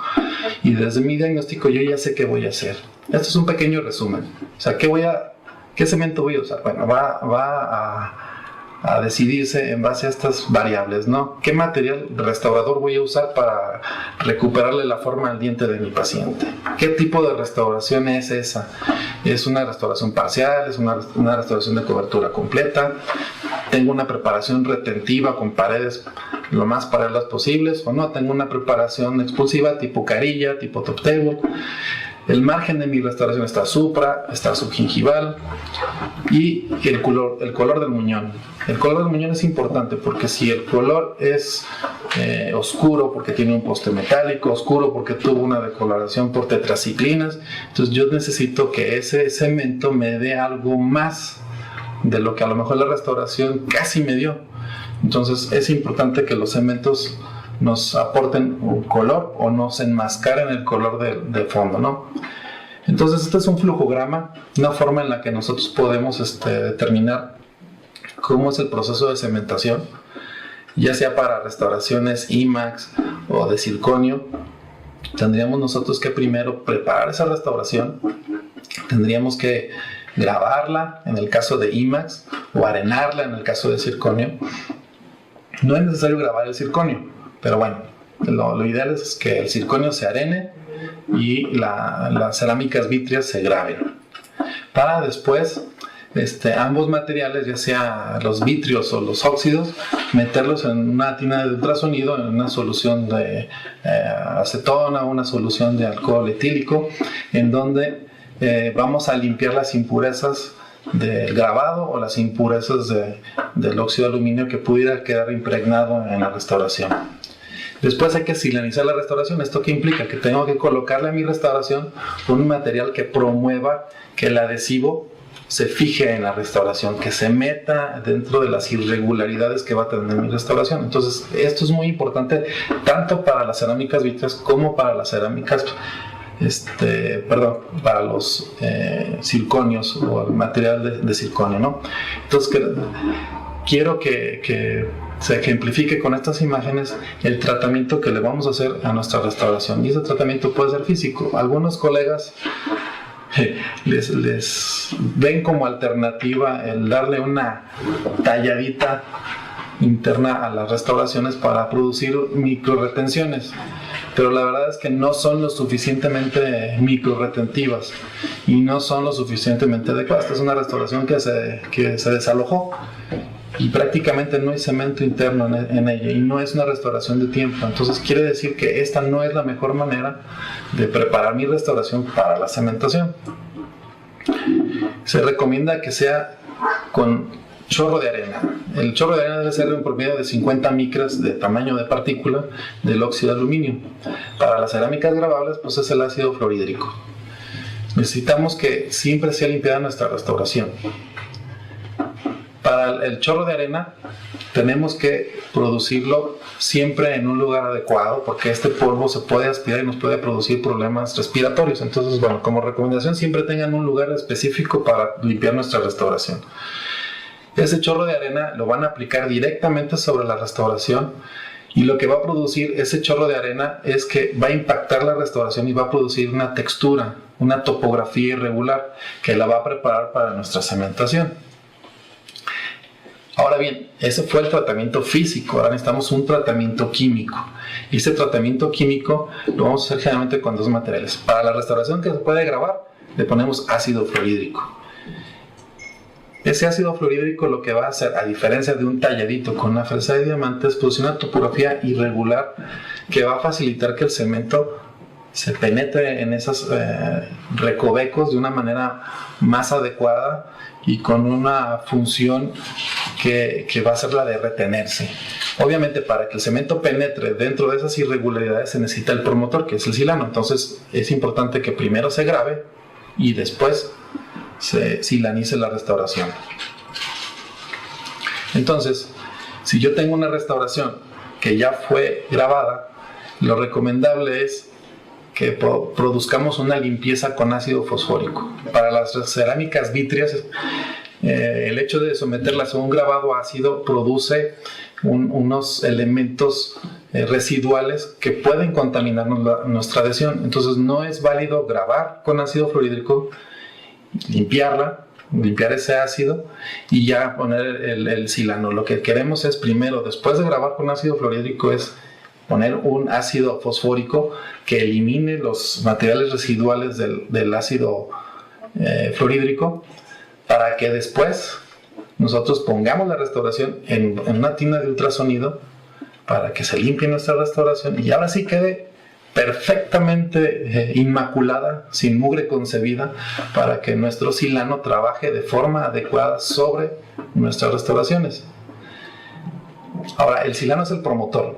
Y desde mi diagnóstico yo ya sé qué voy a hacer. Esto es un pequeño resumen. O sea, ¿qué cemento voy a usar? Bueno, va a decidirse en base a estas variables, ¿no? ¿Qué material restaurador voy a usar para recuperarle la forma al diente de mi paciente? ¿Qué tipo de restauración es esa? ¿Es una restauración parcial? ¿Es una restauración de cobertura completa? ¿Tengo una preparación retentiva con paredes lo más paralelas posibles? ¿O no? ¿Tengo una preparación expulsiva tipo carilla, tipo top table? El margen de mi restauración está supra, está subgingival, y el color del muñón. El color del muñón es importante porque si el color es oscuro porque tiene un poste metálico, oscuro porque tuvo una decoloración por tetraciclinas, entonces yo necesito que ese cemento me dé algo más de lo que a lo mejor la restauración casi me dio. Entonces es importante que los cementos nos aporten un color o nos enmascaren el color de fondo, ¿no? Entonces este es un flujograma, una forma en la que nosotros podemos determinar cómo es el proceso de cementación, ya sea para restauraciones IMAX o de circonio. Tendríamos nosotros que primero preparar esa restauración, tendríamos que grabarla en el caso de IMAX o arenarla en el caso de circonio. No es necesario grabar el circonio, pero bueno, lo ideal es que el circonio se arene y las cerámicas vítreas se graben. Para después, ambos materiales, ya sea los vítreos o los óxidos, meterlos en una tina de ultrasonido, en una solución de acetona, una solución de alcohol etílico, en donde vamos a limpiar las impurezas del grabado o las impurezas del óxido de aluminio que pudiera quedar impregnado en la restauración. Después hay que silanizar la restauración. ¿Esto qué implica? Que tengo que colocarle a mi restauración un material que promueva que el adhesivo se fije en la restauración, que se meta dentro de las irregularidades que va a tener mi restauración. Entonces, esto es muy importante tanto para las cerámicas vítreas como para las cerámicas, para los zirconios o el material de zirconio, ¿no? Entonces, quiero que se ejemplifique con estas imágenes el tratamiento que le vamos a hacer a nuestra restauración. Y ese tratamiento puede ser físico. Algunos colegas les ven como alternativa el darle una talladita interna a las restauraciones para producir microretenciones, pero la verdad es que no son lo suficientemente microretentivas y no son lo suficientemente adecuadas. Esta es una restauración que se desalojó y prácticamente no hay cemento interno en ella, y no es una restauración de tiempo. Entonces quiere decir que esta no es la mejor manera de preparar mi restauración para la cementación. Se recomienda que sea con chorro de arena. El chorro de arena debe ser en promedio de 50 micras de tamaño de partícula del óxido de aluminio. Para las cerámicas grabables, pues es el ácido fluorhídrico. Necesitamos que siempre sea limpiada nuestra restauración. Para el chorro de arena tenemos que producirlo siempre en un lugar adecuado, porque este polvo se puede aspirar y nos puede producir problemas respiratorios. Entonces, bueno, como recomendación, siempre tengan un lugar específico para limpiar nuestra restauración. Ese chorro de arena lo van a aplicar directamente sobre la restauración, y lo que va a producir ese chorro de arena es que va a impactar la restauración y va a producir una textura, una topografía irregular que la va a preparar para nuestra cementación. Ahora bien, ese fue el tratamiento físico. Ahora necesitamos un tratamiento químico. Y ese tratamiento químico lo vamos a hacer generalmente con dos materiales. Para la restauración que se puede grabar, le ponemos ácido fluorhídrico. Ese ácido fluorhídrico lo que va a hacer, a diferencia de un talladito con una fresa de diamantes, produce una topografía irregular que va a facilitar que el cemento se penetre en esos recovecos de una manera más adecuada y con una función que va a ser la de retenerse. Obviamente, para que el cemento penetre dentro de esas irregularidades se necesita el promotor, que es el silano. Entonces es importante que primero se grabe y después se silanice la restauración. Entonces, si yo tengo una restauración que ya fue grabada, lo recomendable es que produzcamos una limpieza con ácido fosfórico. Para las cerámicas vítreas, el hecho de someterlas a un grabado ácido produce unos elementos residuales que pueden contaminar nuestra adhesión. Entonces no es válido grabar con ácido fluorhídrico, limpiar ese ácido y ya poner el silano. Lo que queremos es primero, después de grabar con ácido fluorhídrico, es poner un ácido fosfórico que elimine los materiales residuales del ácido fluorhídrico, para que después nosotros pongamos la restauración en una tina de ultrasonido para que se limpie nuestra restauración y ahora sí quede perfectamente inmaculada, sin mugre concebida, para que nuestro silano trabaje de forma adecuada sobre nuestras restauraciones. Ahora, el silano es el promotor.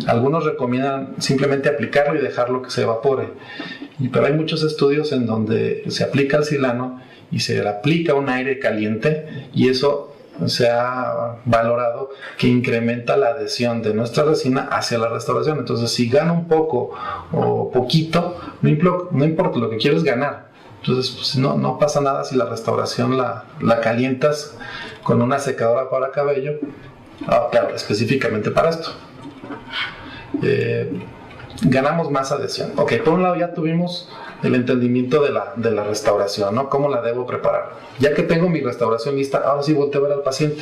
Algunos recomiendan simplemente aplicarlo y dejarlo que se evapore, pero hay muchos estudios en donde se aplica el silano y se le aplica un aire caliente, y eso se ha valorado que incrementa la adhesión de nuestra resina hacia la restauración. Entonces, si gana un poco o poquito, no importa, lo que quiero es ganar. Entonces, pues, no pasa nada si la restauración la calientas con una secadora para cabello. Claro, específicamente para esto. Ganamos más adhesión. Ok, por un lado ya tuvimos el entendimiento de la restauración, ¿no? ¿Cómo la debo preparar? Ya que tengo mi restauración lista, ahora sí volteo a ver al paciente.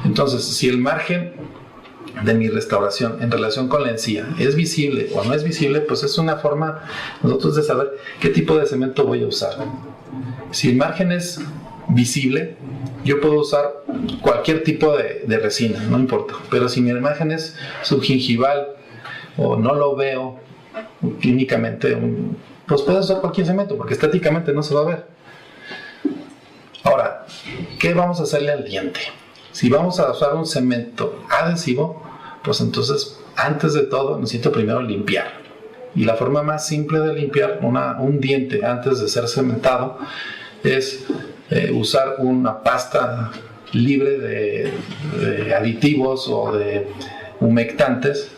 Entonces, si el margen de mi restauración en relación con la encía es visible o no es visible, pues es una forma nosotros de saber qué tipo de cemento voy a usar. Si el margen es visible, yo puedo usar cualquier tipo de resina, no importa. Pero si mi margen es subgingival o no lo veo clínicamente, pues puedo usar cualquier cemento porque estéticamente no se va a ver. Ahora, ¿qué vamos a hacerle al diente? Si vamos a usar un cemento adhesivo, pues entonces antes de todo necesito primero limpiar. Y la forma más simple de limpiar un diente antes de ser cementado es usar una pasta libre de aditivos o de humectantes.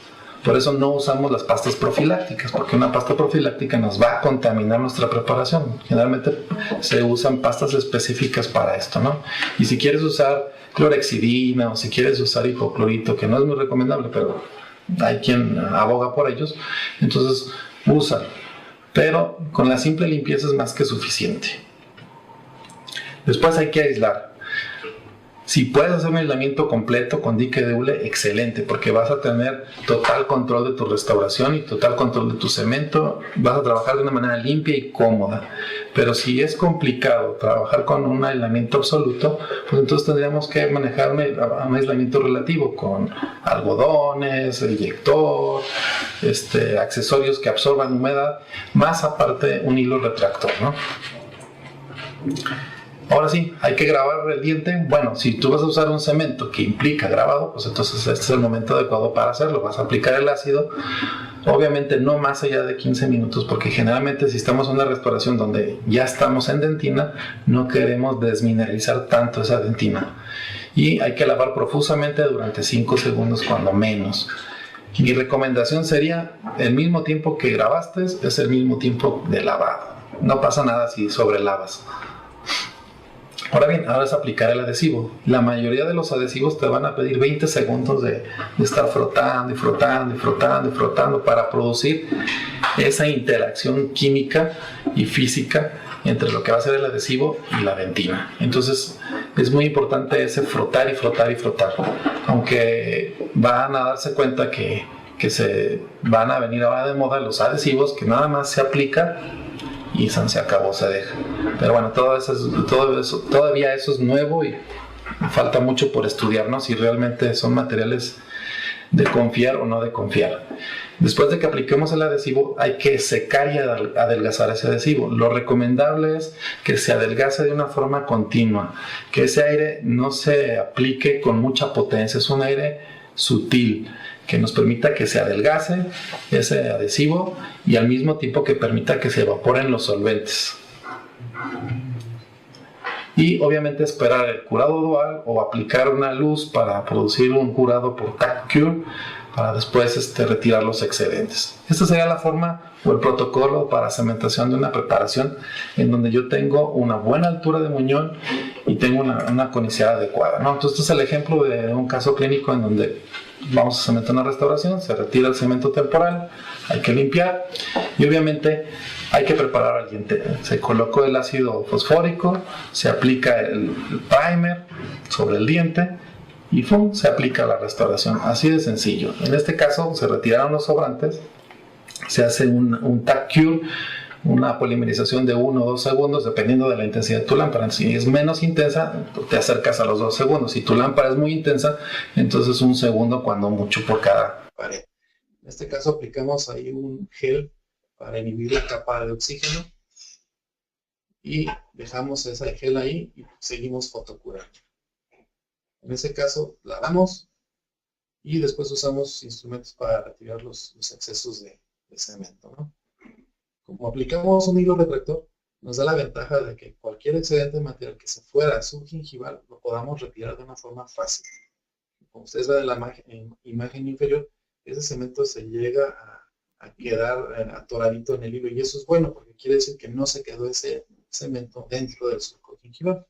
Por eso no usamos las pastas profilácticas, porque una pasta profiláctica nos va a contaminar nuestra preparación. Generalmente se usan pastas específicas para esto, ¿no? Y si quieres usar clorhexidina o si quieres usar hipoclorito, que no es muy recomendable, pero hay quien aboga por ellos, entonces úsalo. Pero con la simple limpieza es más que suficiente. Después hay que aislar. Si puedes hacer un aislamiento completo con dique de hule, excelente, porque vas a tener total control de tu restauración y total control de tu cemento. Vas a trabajar de una manera limpia y cómoda. Pero si es complicado trabajar con un aislamiento absoluto, pues entonces tendríamos que manejar un aislamiento relativo con algodones, eyector, accesorios que absorban humedad, más aparte un hilo retractor, ¿no? Ahora sí, hay que grabar el diente. Bueno, si tú vas a usar un cemento que implica grabado, pues entonces este es el momento adecuado para hacerlo. Vas a aplicar el ácido, obviamente no más allá de 15 minutos, porque generalmente si estamos en una restauración donde ya estamos en dentina, no queremos desmineralizar tanto esa dentina. Y hay que lavar profusamente durante 5 segundos cuando menos. Mi recomendación sería, el mismo tiempo que grabaste es el mismo tiempo de lavado. No pasa nada si sobrelavas. Ahora bien, ahora es aplicar el adhesivo. La mayoría de los adhesivos te van a pedir 20 segundos de estar frotando y frotando y frotando y frotando para producir esa interacción química y física entre lo que va a ser el adhesivo y la dentina. Entonces es muy importante ese frotar y frotar y frotar. Aunque van a darse cuenta que se van a venir ahora de moda los adhesivos que nada más se aplica y se acabó, se deja. Pero bueno, todavía eso es nuevo y falta mucho por estudiar, ¿no? Si realmente son materiales de confiar o no de confiar. Después de que apliquemos el adhesivo, hay que secar y adelgazar ese adhesivo. Lo recomendable es que se adelgace de una forma continua, que ese aire no se aplique con mucha potencia, es un aire sutil, que nos permita que se adelgace ese adhesivo y al mismo tiempo que permita que se evaporen los solventes. Y obviamente esperar el curado dual o aplicar una luz para producir un curado por tack cure para después retirar los excedentes. Esta sería la forma o el protocolo para cementación de una preparación en donde yo tengo una buena altura de muñón y tengo una conicidad adecuada, ¿no? Entonces este es el ejemplo de un caso clínico en donde vamos a cementar una restauración, se retira el cemento temporal, hay que limpiar y obviamente hay que preparar al diente. Se colocó el ácido fosfórico, se aplica el primer sobre el diente y ¡pum!, se aplica la restauración. Así de sencillo. En este caso se retiraron los sobrantes, se hace un tack cure, una polimerización de 1 o 2 segundos dependiendo de la intensidad de tu lámpara. Si es menos intensa, te acercas a los 2 segundos. Si tu lámpara es muy intensa, entonces 1 segundo cuando mucho por cada pared. En este caso aplicamos ahí un gel para inhibir la capa de oxígeno y dejamos ese gel ahí y seguimos fotocurando. En ese caso lavamos y después usamos instrumentos para retirar los excesos de cemento, ¿no? Como aplicamos un hilo retractor, nos da la ventaja de que cualquier excedente de material que se fuera subgingival lo podamos retirar de una forma fácil. Como ustedes ven en la imagen inferior, ese cemento se llega a quedar atoradito en el hilo y eso es bueno porque quiere decir que no se quedó ese cemento dentro del surco gingival.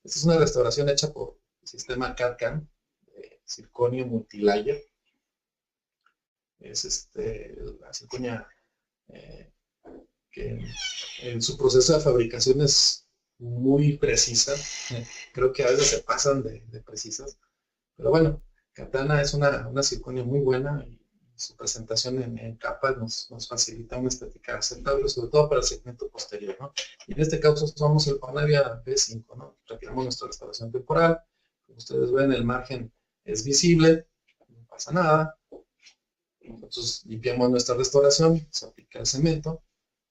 Esta es una restauración hecha por el sistema CAD/CAM de circonio multilayer. Es la circonia que en su proceso de fabricación es muy precisa. Creo que a veces se pasan de precisas. Pero bueno, Katana es una circonia muy buena y su presentación en capas nos facilita una estética aceptable, sobre todo para el segmento posterior, ¿no? Y en este caso usamos el Panavia P5, ¿no? Retiramos nuestra restauración temporal. Como ustedes ven, el margen es visible, no pasa nada. Nosotros limpiamos nuestra restauración, se aplica el cemento.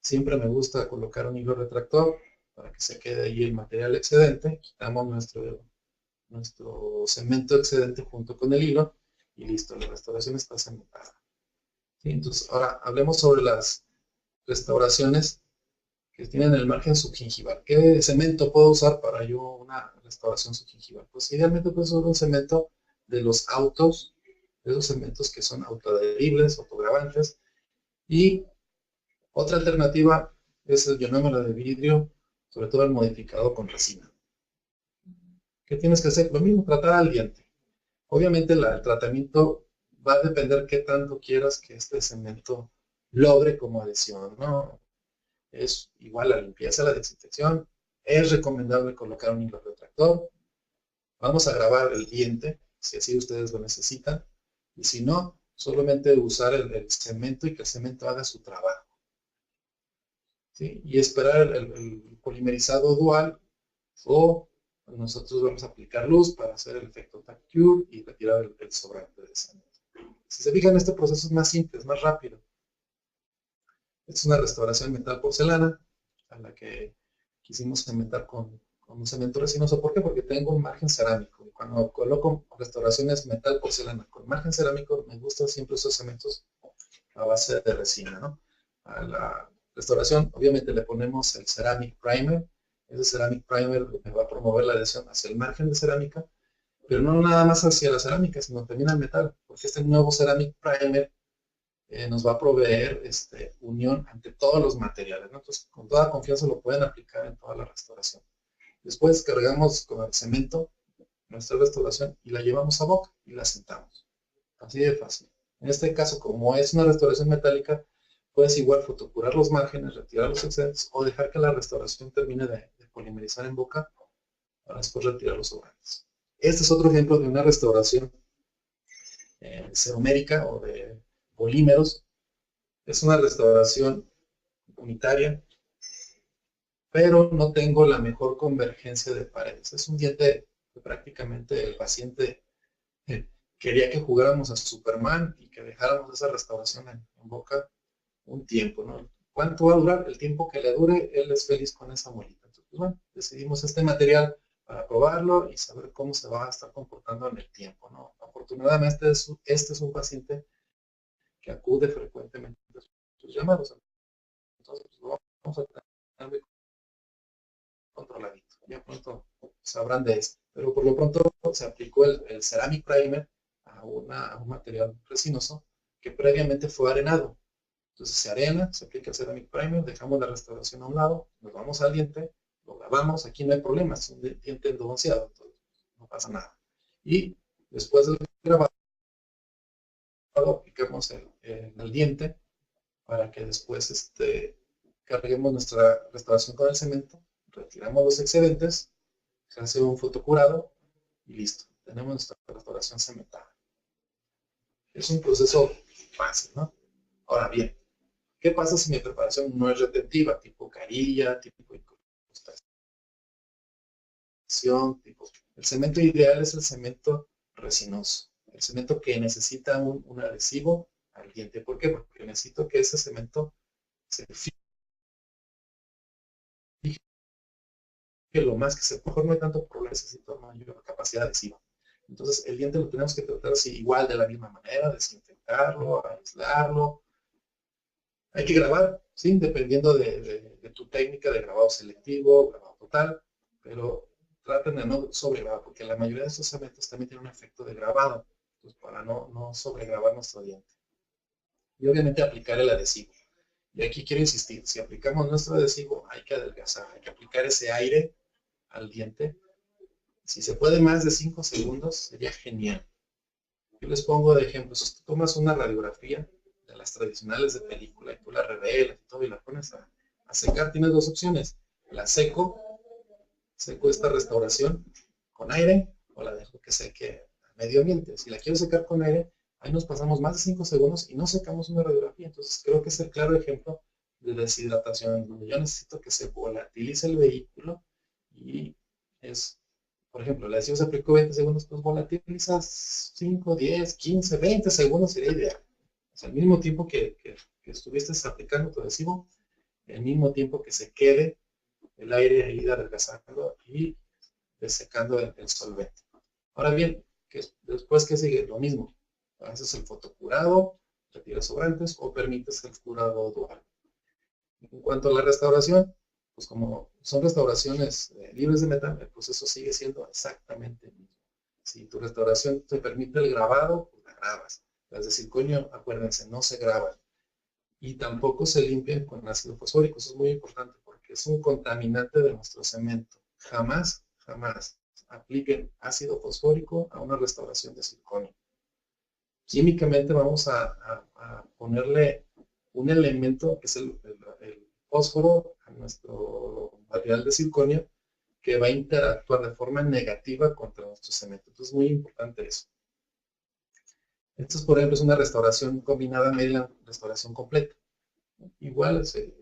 Siempre me gusta colocar un hilo retractor para que se quede ahí el material excedente. Quitamos nuestro cemento excedente junto con el hilo y listo, la restauración está cementada. ¿Sí? Entonces, ahora hablemos sobre las restauraciones que tienen el margen subgingival. ¿Qué cemento puedo usar para yo una restauración subgingival? Pues idealmente puedo usar un cemento de los autos, de esos cementos que son autoadheribles, autogravantes, y otra alternativa es el ionómero de vidrio, sobre todo el modificado con resina. ¿Qué tienes que hacer? Lo mismo, tratar al diente. Obviamente el tratamiento va a depender qué tanto quieras que este cemento logre como adhesión, ¿no? Es igual la limpieza, la desinfección. Es recomendable colocar un hilo retractor. Vamos a grabar el diente, si así ustedes lo necesitan. Y si no, solamente usar el cemento y que el cemento haga su trabajo. ¿Sí? Y esperar el polimerizado dual, o nosotros vamos a aplicar luz para hacer el efecto tack cure y retirar el sobrante de cemento. Si se fijan, este proceso es más simple, es más rápido. Es una restauración metal-porcelana a la que quisimos cementar con un cemento resinoso. ¿Por qué? Porque tengo un margen cerámico. Cuando coloco restauraciones metal-porcelana con margen cerámico, me gustan siempre esos cementos a base de resina, ¿no? A la restauración, obviamente, le ponemos el Ceramic Primer. Ese Ceramic Primer me va a promover la adhesión hacia el margen de cerámica, pero no nada más hacia la cerámica, sino también al metal, porque este nuevo Ceramic Primer nos va a proveer unión ante todos los materiales, ¿no? Entonces, con toda confianza lo pueden aplicar en toda la restauración. Después cargamos con el cemento nuestra restauración y la llevamos a boca y la sentamos. Así de fácil. En este caso, como es una restauración metálica, puedes igual fotocurar los márgenes, retirar los excedentes o dejar que la restauración termine de polimerizar en boca para después retirar los sobrantes. Este es otro ejemplo de una restauración ceromérica o de polímeros. Es una restauración unitaria, pero no tengo la mejor convergencia de paredes. Es un diente que prácticamente el paciente quería que jugáramos a Superman y que dejáramos esa restauración en boca un tiempo, ¿no? ¿Cuánto va a durar? El tiempo que le dure, él es feliz con esa muelita. Entonces, pues bueno, decidimos este material para probarlo y saber cómo se va a estar comportando en el tiempo, ¿no? Afortunadamente, este es un paciente que acude frecuentemente a sus llamados. Entonces, pues, lo vamos a tener muy controladito. Ya pronto sabrán de esto. Pero por lo pronto se aplicó el Ceramic Primer a un material resinoso que previamente fue arenado. Entonces se arena, se aplica el Ceramic Primer, dejamos la restauración a un lado, nos vamos al diente, lo lavamos, aquí no hay problema, es un diente endobronceado, entonces no pasa nada. Y después del grabado, aplicamos el diente para que después carguemos nuestra restauración con el cemento, retiramos los excedentes, se hace un fotocurado y listo, tenemos nuestra restauración cementada. Es un proceso fácil, ¿no? Ahora bien, ¿qué pasa si mi preparación no es retentiva? Tipo carilla, tipo incrustación, tipo... El cemento ideal es el cemento resinoso. El cemento que necesita un adhesivo al diente. ¿Por qué? Porque necesito que ese cemento se fije lo más que se pueda. Mejor no hay tanto problema, necesito mayor capacidad adhesiva. Entonces, el diente lo tenemos que tratar así, igual, de la misma manera, desinfectarlo, aislarlo. Hay que grabar, ¿sí? Dependiendo de tu técnica de grabado selectivo, grabado total, pero traten de no sobregrabar, porque la mayoría de estos cementos también tienen un efecto de grabado, pues para no sobregrabar nuestro diente. Y obviamente aplicar el adhesivo. Y aquí quiero insistir, si aplicamos nuestro adhesivo, hay que adelgazar, hay que aplicar ese aire al diente. Si se puede más de 5 segundos, sería genial. Yo les pongo de ejemplo, si tú tomas una radiografía de las tradicionales de película y tú la revelas y todo y la pones a secar, tienes dos opciones. La seco esta restauración con aire o la dejo que seque a medio ambiente. Si la quiero secar con aire, ahí nos pasamos más de 5 segundos y no secamos una radiografía. Entonces creo que es el claro ejemplo de deshidratación, donde yo necesito que se volatilice el vehículo y es, por ejemplo, el adhesivo se aplicó 20 segundos, pues volatilizas 5, 10, 15, 20 segundos sería ideal. O sea, el mismo tiempo que estuviste aplicando tu adhesivo, el mismo tiempo que se quede el aire ahí adelgazando y desecando el solvente. Ahora bien, después que sigue lo mismo, haces el fotocurado, retiras sobrantes o permites el curado dual. En cuanto a la restauración, pues como son restauraciones libres de metal, el proceso sigue siendo exactamente el mismo. Si tu restauración te permite el grabado, pues la grabas. Las de circonio, acuérdense, no se graban. Y tampoco se limpian con ácido fosfórico. Eso es muy importante porque es un contaminante de nuestro cemento. Jamás, jamás apliquen ácido fosfórico a una restauración de circonio. Químicamente vamos a ponerle un elemento que es el fósforo a nuestro material de circonio que va a interactuar de forma negativa contra nuestro cemento. Entonces es muy importante eso. Esto es, por ejemplo, es una restauración combinada media, restauración completa. Igual se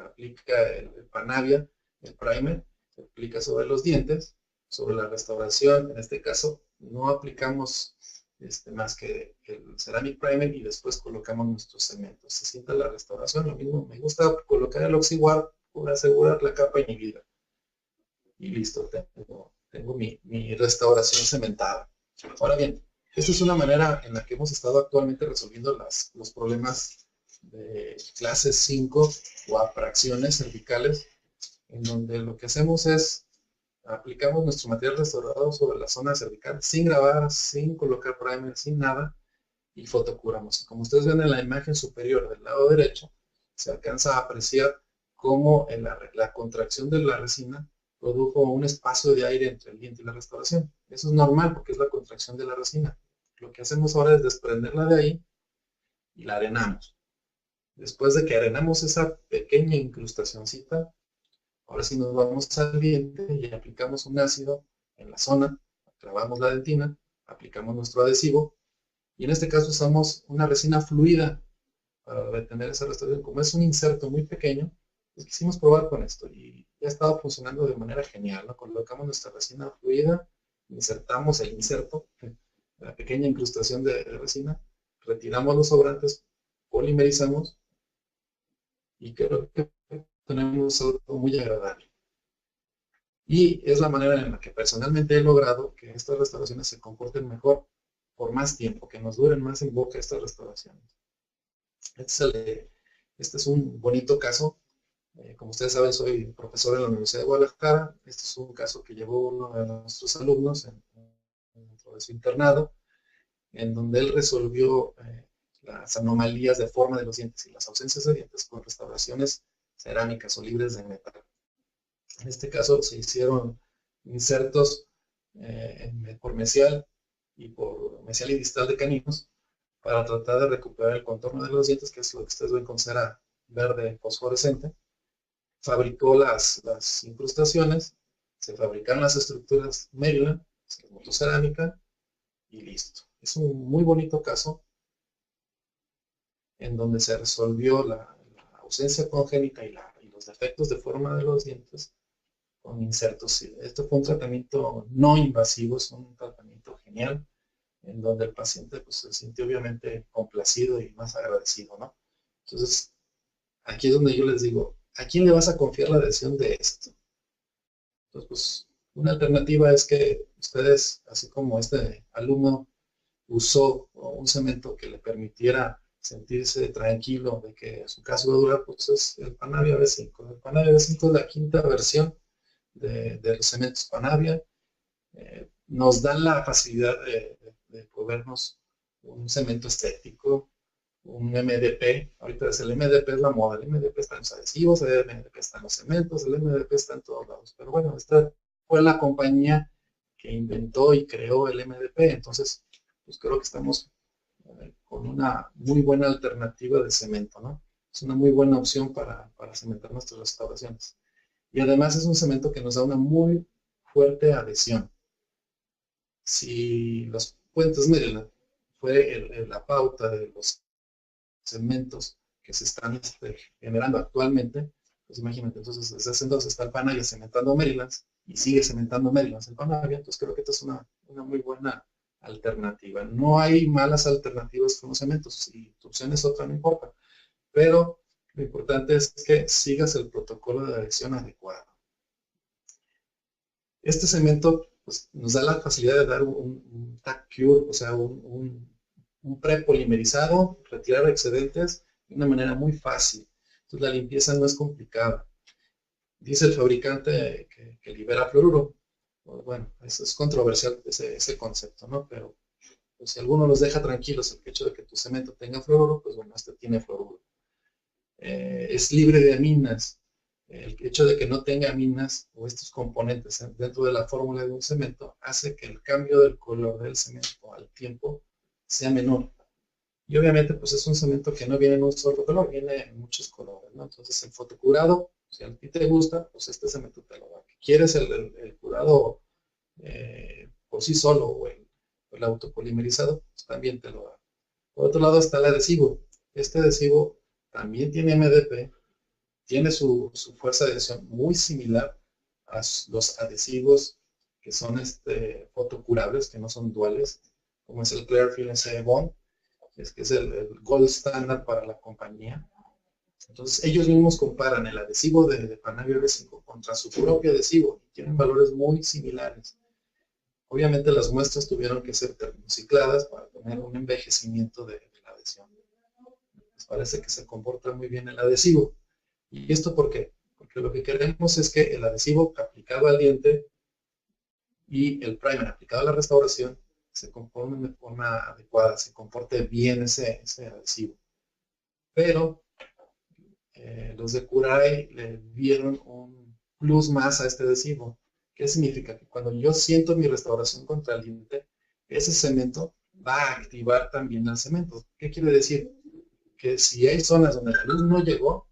aplica el Panavia, el primer, se aplica sobre los dientes, sobre la restauración. En este caso no aplicamos más que el ceramic primer y después colocamos nuestros cementos. Se sienta la restauración, lo mismo. Me gusta colocar el OxiWard para asegurar la capa inhibida. Y listo, tengo mi restauración cementada. Ahora bien, esta es una manera en la que hemos estado actualmente resolviendo los problemas de clase 5 o abracciones cervicales, en donde lo que hacemos es aplicamos nuestro material restaurado sobre la zona cervical sin grabar, sin colocar primer, sin nada, y fotocuramos. Como ustedes ven en la imagen superior del lado derecho, se alcanza a apreciar cómo la contracción de la resina produjo un espacio de aire entre el diente y la restauración. Eso es normal porque es la contracción de la resina. Lo que hacemos ahora es desprenderla de ahí y la arenamos. Después de que arenamos esa pequeña incrustacióncita, ahora sí nos vamos al diente y aplicamos un ácido en la zona, clavamos la dentina, aplicamos nuestro adhesivo y en este caso usamos una resina fluida para retener esa restauración. Como es un inserto muy pequeño, pues quisimos probar con esto y ya estaba funcionando de manera genial, ¿no? Colocamos nuestra resina fluida, insertamos el inserto, la pequeña incrustación de resina, retiramos los sobrantes, polimerizamos y creo que tenemos algo muy agradable. Y es la manera en la que personalmente he logrado que estas restauraciones se comporten mejor por más tiempo, que nos duren más en boca estas restauraciones. Este es un bonito caso. Como ustedes saben, soy profesor en la Universidad de Guadalajara. Este es un caso que llevó uno de nuestros alumnos dentro de su internado, en donde él resolvió las anomalías de forma de los dientes y las ausencias de dientes con restauraciones cerámicas o libres de metal. En este caso se hicieron insertos por mesial y distal de caninos para tratar de recuperar el contorno de los dientes, que es lo que ustedes ven con cera verde fosforescente. Fabricó las incrustaciones, se fabricaron las estructuras Maryland, se montó cerámica y listo. Es un muy bonito caso en donde se resolvió la ausencia congénita y los defectos de forma de los dientes con insertos. Esto fue un tratamiento no invasivo, es un tratamiento genial, en donde el paciente pues, se sintió obviamente complacido y más agradecido, ¿no? Entonces, aquí es donde yo les digo, ¿a quién le vas a confiar la decisión de esto? Entonces, pues, una alternativa es que ustedes, así como este alumno usó un cemento que le permitiera sentirse tranquilo de que su caso va a durar, pues es el Panavia V5. El Panavia V5 es la quinta versión de los cementos Panavia. Nos dan la facilidad de proveernos un cemento estético, un MDP. Ahorita es el MDP es la moda, el MDP está en los adhesivos, el MDP está en los cementos, el MDP está en todos lados. Pero bueno, esta fue la compañía que inventó y creó el MDP, entonces pues creo que estamos con una muy buena alternativa de cemento, ¿no? Es una muy buena opción para cementar nuestras restauraciones. Y además es un cemento que nos da una muy fuerte adhesión. Si los puentes Maryland fue la pauta de los cementos que se están generando actualmente, pues imagínate, entonces desde ese entonces está el Panavia cementando Maryland y sigue cementando Maryland el Panavia, entonces creo que esta es una muy buena alternativa. No hay malas alternativas con los cementos, si tu opción es otra no importa, pero lo importante es que sigas el protocolo de adhesión adecuado. Este cemento pues, nos da la facilidad de dar un tack cure, o sea, un un prepolimerizado, retirar excedentes de una manera muy fácil. Entonces la limpieza no es complicada. Dice el fabricante que libera fluoruro. Bueno, eso es controversial ese concepto, ¿no? Pero pues, si alguno los deja tranquilos el hecho de que tu cemento tenga fluoruro, pues bueno, este tiene fluoruro. Es libre de aminas. El hecho de que no tenga aminas o estos componentes dentro de la fórmula de un cemento hace que el cambio del color del cemento al tiempo sea menor. Y obviamente pues es un cemento que no viene en un solo color, viene en muchos colores, ¿no? Entonces el fotocurado, si a ti te gusta, pues este cemento te lo da. ¿Quieres el curado por sí solo o el autopolimerizado? Pues también te lo da. Por otro lado está el adhesivo. Este adhesivo también tiene MDP, tiene su fuerza de adhesión muy similar a los adhesivos que son fotocurables, que no son duales, como es el Clearfield SE Bond, que es el gold standard para la compañía. Entonces ellos mismos comparan el adhesivo de Panavion B5 contra su propio adhesivo y tienen valores muy similares. Obviamente las muestras tuvieron que ser termocicladas para tener un envejecimiento de la adhesión. Les parece que se comporta muy bien el adhesivo. ¿Y esto por qué? Porque lo que queremos es que el adhesivo aplicado al diente y el primer aplicado a la restauración se comporten de forma adecuada, se comporte bien ese adhesivo. Pero los de Kurai le dieron un plus más a este adhesivo. ¿Qué significa? Que cuando yo siento mi restauración contra el diente, ese cemento va a activar también el cemento. ¿Qué quiere decir? Que si hay zonas donde la luz no llegó,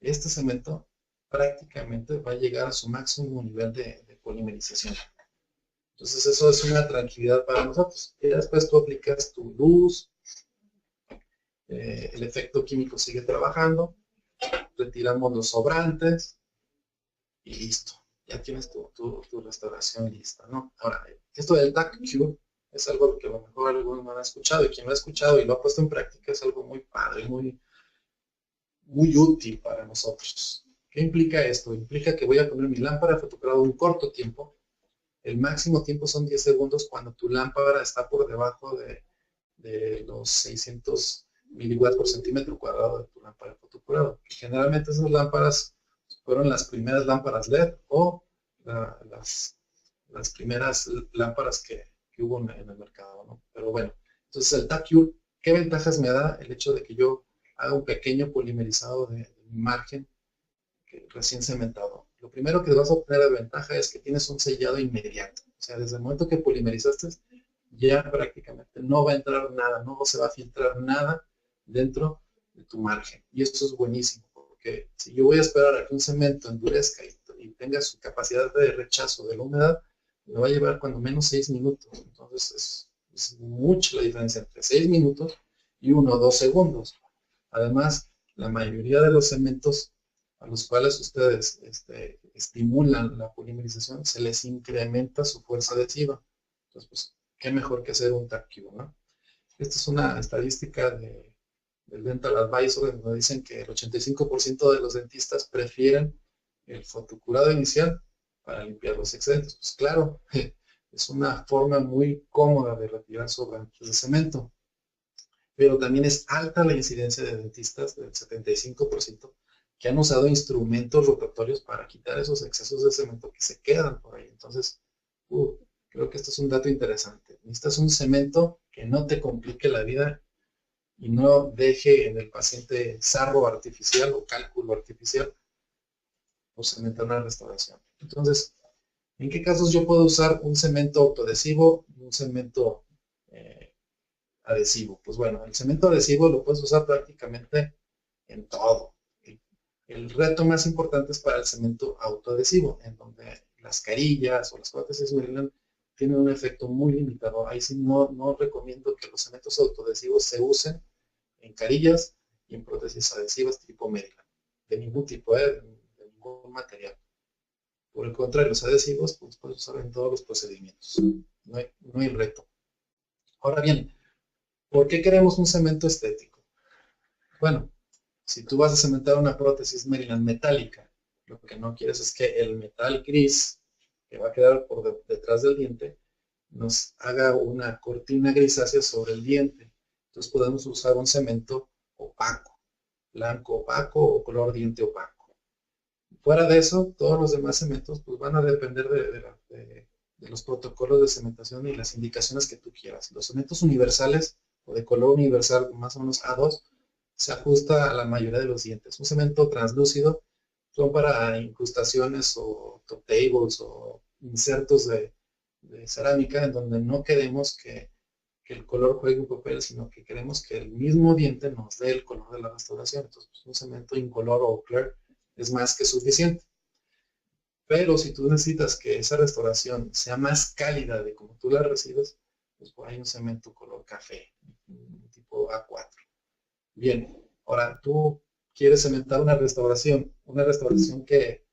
este cemento prácticamente va a llegar a su máximo nivel de polimerización. Entonces eso es una tranquilidad para nosotros. Y después tú aplicas tu luz, el efecto químico sigue trabajando, retiramos los sobrantes y listo. Ya tienes tu restauración lista, ¿no? Ahora, esto del Tac Cure es algo que a lo mejor algunos no han escuchado, y quien lo ha escuchado y lo ha puesto en práctica es algo muy padre, muy útil para nosotros. ¿Qué implica esto? Implica que voy a poner mi lámpara de fotocurado un corto tiempo. El máximo tiempo son 10 segundos cuando tu lámpara está por debajo de los 600 miliwatts por centímetro cuadrado de tu lámpara de fotocurado. Generalmente esas lámparas fueron las primeras lámparas LED o las primeras lámparas que hubo en el mercado, ¿no? Pero bueno, entonces el Tac Cure, ¿qué ventajas me da el hecho de que yo haga un pequeño polimerizado de mi margen recién cementado? Lo primero que vas a obtener de ventaja es que tienes un sellado inmediato. O sea, desde el momento que polimerizaste, ya prácticamente no va a entrar nada, no se va a filtrar nada dentro de tu margen. Y esto es buenísimo, porque si yo voy a esperar a que un cemento endurezca y tenga su capacidad de rechazo de la humedad, me va a llevar cuando menos 6 minutos. Entonces es mucha la diferencia entre 6 minutos y 1 o 2 segundos. Además, la mayoría de los cementos a los cuales ustedes estimulan la polimerización, se les incrementa su fuerza adhesiva. Entonces, pues, qué mejor que hacer un Tac Cure, ¿no? Esta es una estadística del Dental Advisor, donde dicen que el 85% de los dentistas prefieren el fotocurado inicial para limpiar los excedentes. Pues claro, es una forma muy cómoda de retirar sobrantes de cemento. Pero también es alta la incidencia de dentistas del 75% que han usado instrumentos rotatorios para quitar esos excesos de cemento que se quedan por ahí. Entonces, creo que esto es un dato interesante. Necesitas un cemento que no te complique la vida y no deje en el paciente sarro artificial o cálculo artificial o cemento en la restauración. Entonces, ¿en qué casos yo puedo usar un cemento autoadhesivo y un cemento adhesivo? Pues bueno, el cemento adhesivo lo puedes usar prácticamente en todo. El reto más importante es para el cemento autoadhesivo, en donde las carillas o las prótesis Maryland tienen un efecto muy limitado. Ahí sí no recomiendo que los cementos autoadhesivos se usen en carillas y en prótesis adhesivas tipo Maryland. De ningún tipo, de ningún material. Por el contrario, los adhesivos pues, puedes usar en todos los procedimientos. No hay reto. Ahora bien, ¿por qué queremos un cemento estético? Bueno, si tú vas a cementar una prótesis Maryland metálica, lo que no quieres es que el metal gris que va a quedar por detrás del diente nos haga una cortina grisácea sobre el diente. Entonces podemos usar un cemento opaco, blanco opaco o color diente opaco. Fuera de eso, todos los demás cementos pues, van a depender de los protocolos de cementación y las indicaciones que tú quieras. Los cementos universales o de color universal, más o menos A2, se ajusta a la mayoría de los dientes. Un cemento translúcido son para incrustaciones o top tables o insertos de cerámica en donde no queremos que el color juegue un papel, sino que queremos que el mismo diente nos dé el color de la restauración. Entonces, pues, un cemento incolor o clear es más que suficiente. Pero si tú necesitas que esa restauración sea más cálida de como tú la recibes, pues por ahí un cemento color café, tipo A4. Bien, ahora tú quieres cementar una restauración que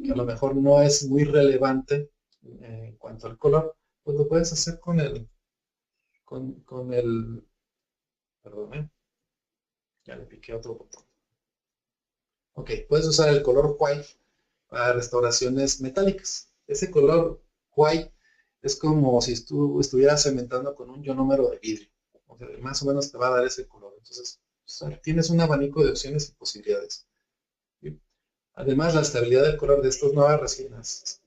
a lo mejor no es muy relevante en cuanto al color, pues lo puedes hacer con el, perdón, ya le piqué otro botón. Ok, puedes usar el color white para restauraciones metálicas. Ese color white es como si tú estuvieras cementando con un ionómero de vidrio. O sea, más o menos te va a dar ese color. Entonces, tienes un abanico de opciones y posibilidades. ¿Sí? Además, la estabilidad del color de estas nuevas resinas,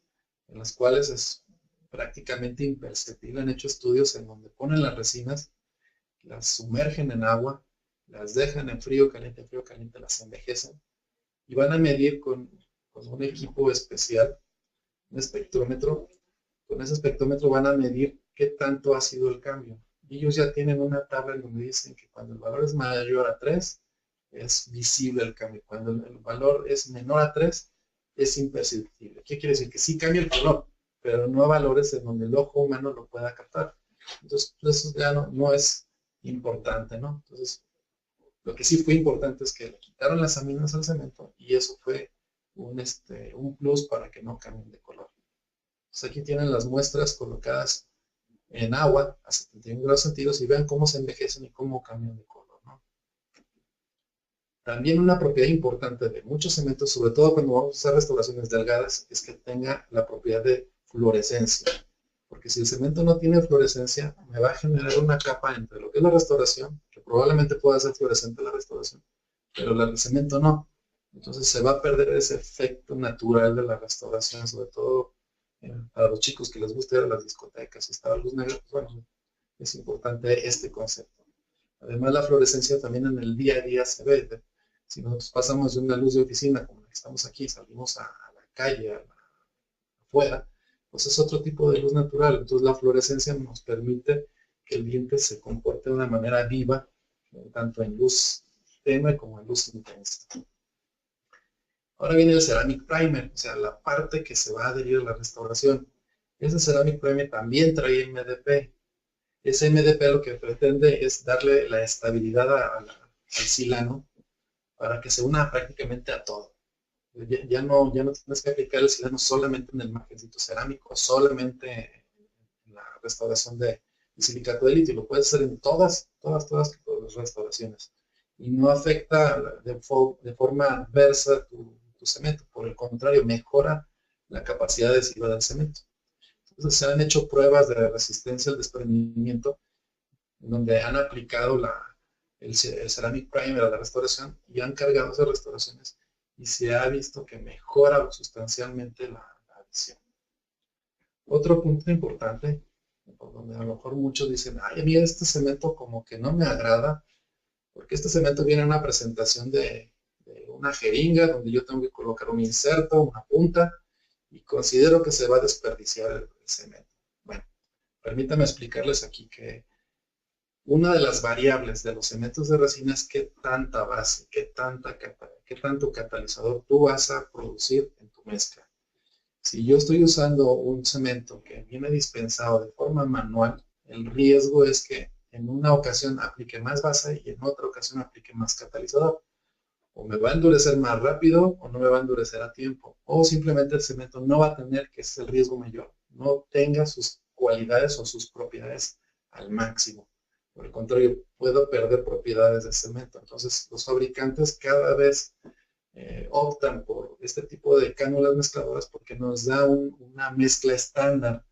en las cuales es prácticamente imperceptible. Han hecho estudios en donde ponen las resinas, las sumergen en agua, las dejan en frío, caliente, las envejecen y van a medir con un equipo especial, un espectrómetro. Con ese espectrómetro van a medir qué tanto ha sido el cambio. Y ellos ya tienen una tabla en donde dicen que cuando el valor es mayor a 3, es visible el cambio. Cuando el valor es menor a 3, es imperceptible. ¿Qué quiere decir? Que sí cambia el color, pero no a valores en donde el ojo humano lo pueda captar. Entonces, eso ya no es importante, ¿no? Entonces, lo que sí fue importante es que le quitaron las aminas al cemento y eso fue un plus para que no cambien de color. Entonces, aquí tienen las muestras colocadas en agua a 71 grados centígrados y vean cómo se envejecen y cómo cambian de color, ¿no? También una propiedad importante de muchos cementos, sobre todo cuando vamos a usar restauraciones delgadas, es que tenga la propiedad de fluorescencia. Porque si el cemento no tiene fluorescencia, me va a generar una capa entre lo que es la restauración, que probablemente pueda ser fluorescente la restauración, pero el cemento no. Entonces se va a perder ese efecto natural de la restauración, sobre todo para los chicos que les gusta ir a las discotecas y estar a luz negra, pues bueno, es importante este concepto. Además, la fluorescencia también en el día a día se ve. Si nosotros pasamos de una luz de oficina, como la que estamos aquí, salimos a la calle, afuera, pues es otro tipo de luz natural. Entonces, la fluorescencia nos permite que el diente se comporte de una manera viva, tanto en luz tenue como en luz intensa. Ahora viene el Ceramic Primer, o sea, la parte que se va a adherir a la restauración. Ese Ceramic Primer también trae MDP. Ese MDP lo que pretende es darle la estabilidad al silano para que se una prácticamente a todo. Ya no tienes que aplicar el silano solamente en el margencito cerámico, solamente en la restauración de silicato de litio. Lo puedes hacer en todas las restauraciones. Y no afecta de forma adversa tu cemento. Por el contrario, mejora la capacidad adhesiva del cemento. Entonces se han hecho pruebas de resistencia al desprendimiento en donde han aplicado el Ceramic Primer a la restauración y han cargado esas restauraciones y se ha visto que mejora sustancialmente la adhesión. Otro punto importante, por donde a lo mejor muchos dicen, ay, a mí este cemento como que no me agrada, porque este cemento viene en una presentación de una jeringa donde yo tengo que colocar un inserto, una punta, y considero que se va a desperdiciar el cemento. Bueno, permítame explicarles aquí que una de las variables de los cementos de resina es qué tanta base, qué tanto catalizador tú vas a producir en tu mezcla. Si yo estoy usando un cemento que viene dispensado de forma manual, el riesgo es que en una ocasión aplique más base y en otra ocasión aplique más catalizador. O me va a endurecer más rápido o no me va a endurecer a tiempo. O simplemente el cemento no va a tener, que es el riesgo mayor, no tenga sus cualidades o sus propiedades al máximo. Por el contrario, puedo perder propiedades de cemento. Entonces, los fabricantes cada vez optan por este tipo de cánulas mezcladoras porque nos da una mezcla estándar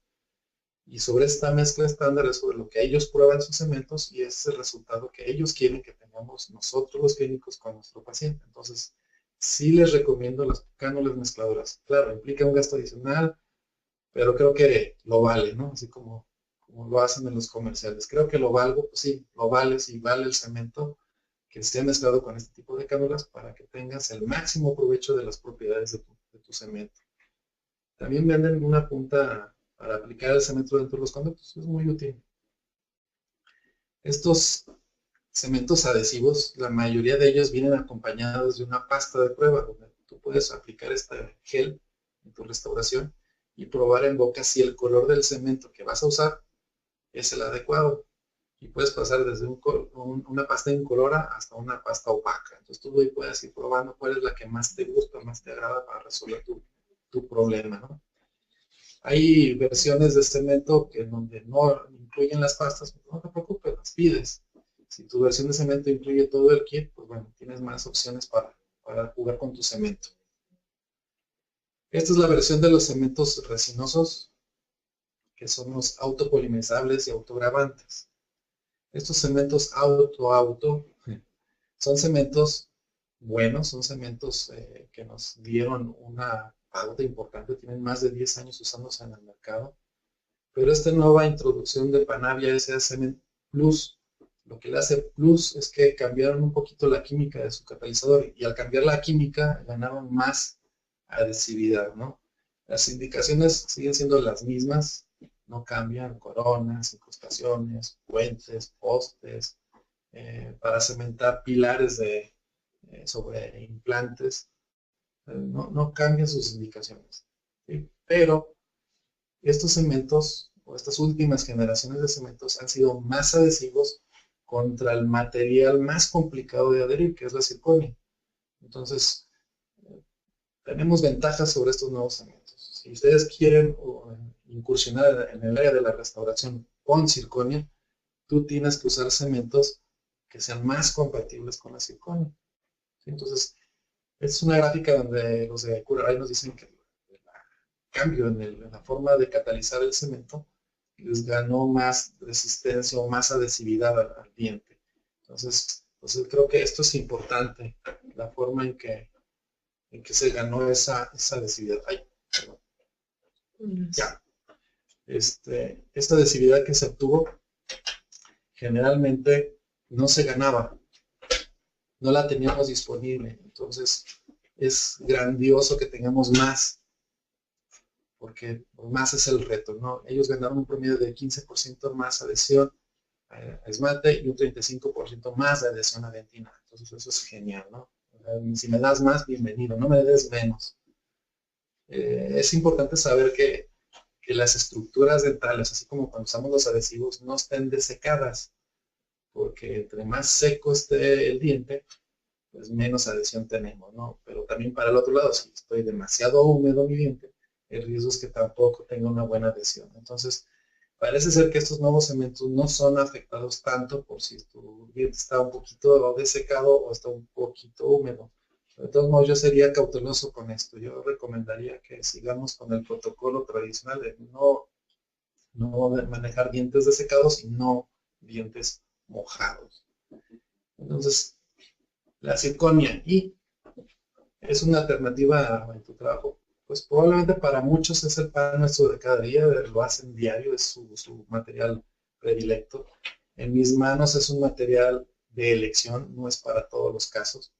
Y sobre esta mezcla estándar es sobre lo que ellos prueban sus cementos y es el resultado que ellos quieren que tengamos nosotros los clínicos con nuestro paciente. Entonces, sí les recomiendo las cánulas mezcladoras. Claro, implica un gasto adicional, pero creo que lo vale, ¿no? Así como lo hacen en los comerciales. Creo que lo valgo, pues sí, lo vale, si vale el cemento que esté mezclado con este tipo de cánulas para que tengas el máximo provecho de las propiedades de tu cemento. También venden una punta para aplicar el cemento dentro de los conductos, es muy útil. Estos cementos adhesivos, la mayoría de ellos vienen acompañados de una pasta de prueba, donde tú puedes aplicar este gel en tu restauración y probar en boca si el color del cemento que vas a usar es el adecuado. Y puedes pasar desde una pasta incolora hasta una pasta opaca. Entonces tú puedes ir probando cuál es la que más te gusta, más te agrada para resolver tu problema, ¿no? Hay versiones de cemento que donde no incluyen las pastas, pues no te preocupes, las pides. Si tu versión de cemento incluye todo el kit, pues bueno, tienes más opciones para jugar con tu cemento. Esta es la versión de los cementos resinosos, que son los autopolimerizables y autogravantes. Estos cementos auto son cementos buenos, son cementos que nos dieron una pauta importante, tienen más de 10 años usándose en el mercado, pero esta nueva introducción de Panavia SA Cement Plus, lo que le hace plus es que cambiaron un poquito la química de su catalizador y al cambiar la química ganaron más adhesividad, ¿no? Las indicaciones siguen siendo las mismas, no cambian: coronas, incrustaciones, puentes, postes, para cementar pilares sobre implantes. No cambian sus indicaciones, ¿sí? Pero estos cementos, o estas últimas generaciones de cementos, han sido más adhesivos contra el material más complicado de adherir, que es la circonia. Entonces, tenemos ventajas sobre estos nuevos cementos. Si ustedes quieren incursionar en el área de la restauración con circonia, tú tienes que usar cementos que sean más compatibles con la circonia. ¿Sí? Entonces, es una gráfica donde los de Curaray nos dicen que el cambio en la forma de catalizar el cemento les ganó más resistencia o más adhesividad al diente. Entonces, creo que esto es importante, la forma en que se ganó esa adhesividad. Ay, perdón. Ya. Esta adhesividad que se obtuvo generalmente no se ganaba, no la teníamos disponible. Entonces es grandioso que tengamos más, porque más es el reto, ¿no? Ellos ganaron un promedio de 15% más adhesión a esmalte y un 35% más de adhesión a dentina. Entonces eso es genial, ¿no? Si me das más, bienvenido, no me des menos. Es importante saber que las estructuras dentales, así como cuando usamos los adhesivos, no estén desecadas, porque entre más seco esté el diente, pues menos adhesión tenemos, ¿no? Pero también para el otro lado, si estoy demasiado húmedo mi diente, el riesgo es que tampoco tenga una buena adhesión. Entonces, parece ser que estos nuevos cementos no son afectados tanto por si tu diente está un poquito desecado o está un poquito húmedo. De todos modos, yo sería cauteloso con esto. Yo recomendaría que sigamos con el protocolo tradicional de no manejar dientes desecados y no dientes mojados. Entonces, la circonia y es una alternativa en tu trabajo. Pues probablemente para muchos es el pan nuestro de cada día, lo hacen diario, es su material predilecto. En mis manos es un material de elección, no es para todos los casos.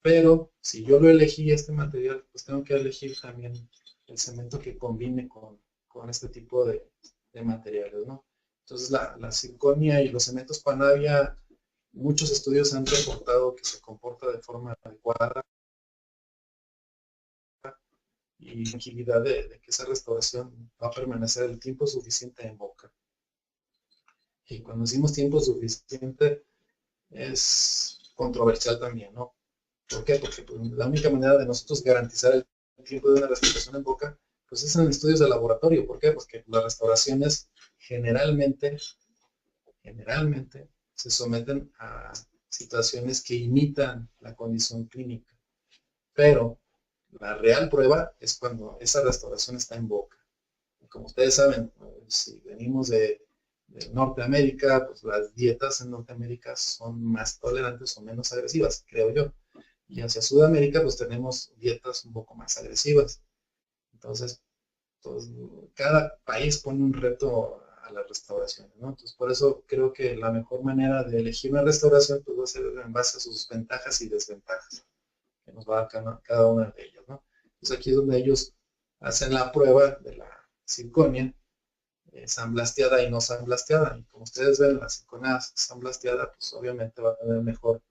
Pero si yo lo elegí este material, pues tengo que elegir también el cemento que combine con este tipo de materiales, ¿no? Entonces la circonia y los cementos Panavia, muchos estudios han reportado que se comporta de forma adecuada y tranquilidad de que esa restauración va a permanecer el tiempo suficiente en boca. Y cuando decimos tiempo suficiente es controversial también, ¿no? ¿Por qué? Porque pues, la única manera de nosotros garantizar el tiempo de una restauración en boca pues es en estudios de laboratorio. ¿Por qué? Porque las restauraciones generalmente se someten a situaciones que imitan la condición clínica. Pero la real prueba es cuando esa restauración está en boca. como ustedes saben, si venimos de Norteamérica, pues las dietas en Norteamérica son más tolerantes o menos agresivas, creo yo. Y hacia Sudamérica, pues tenemos dietas un poco más agresivas. Entonces, pues, cada país pone un reto a las restauraciones, ¿no? Entonces, por eso creo que la mejor manera de elegir una restauración, pues va a ser en base a sus ventajas y desventajas, que nos va a dar cada una de ellas, ¿no? Entonces, aquí es donde ellos hacen la prueba de la circonia, sandblasteada y no sandblasteada. Y como ustedes ven, la circonia sandblasteada, pues obviamente va a tener mejor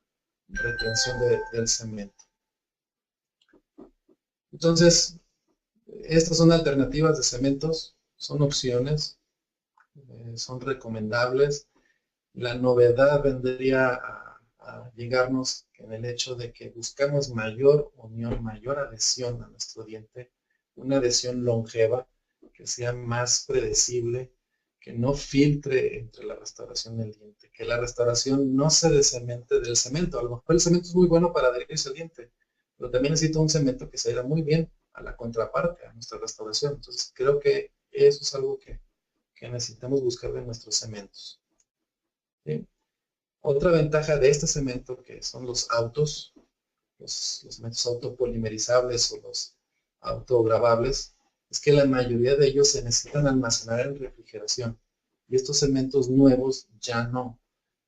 retención del cemento. Entonces, estas son alternativas de cementos, son opciones, son recomendables. La novedad vendría a llegarnos en el hecho de que buscamos mayor unión, mayor adhesión a nuestro diente, una adhesión longeva, que sea más predecible, que no filtre entre la restauración del diente, que la restauración no se descemente del cemento. A lo mejor el cemento es muy bueno para adherirse al diente, pero también necesita un cemento que se adhiera muy bien a la contraparte, a nuestra restauración. Entonces creo que eso es algo que necesitamos buscar de nuestros cementos. ¿Sí? Otra ventaja de este cemento, que son los autos, los cementos autopolimerizables o los autogravables, es que la mayoría de ellos se necesitan almacenar en refrigeración. Y estos cementos nuevos ya no.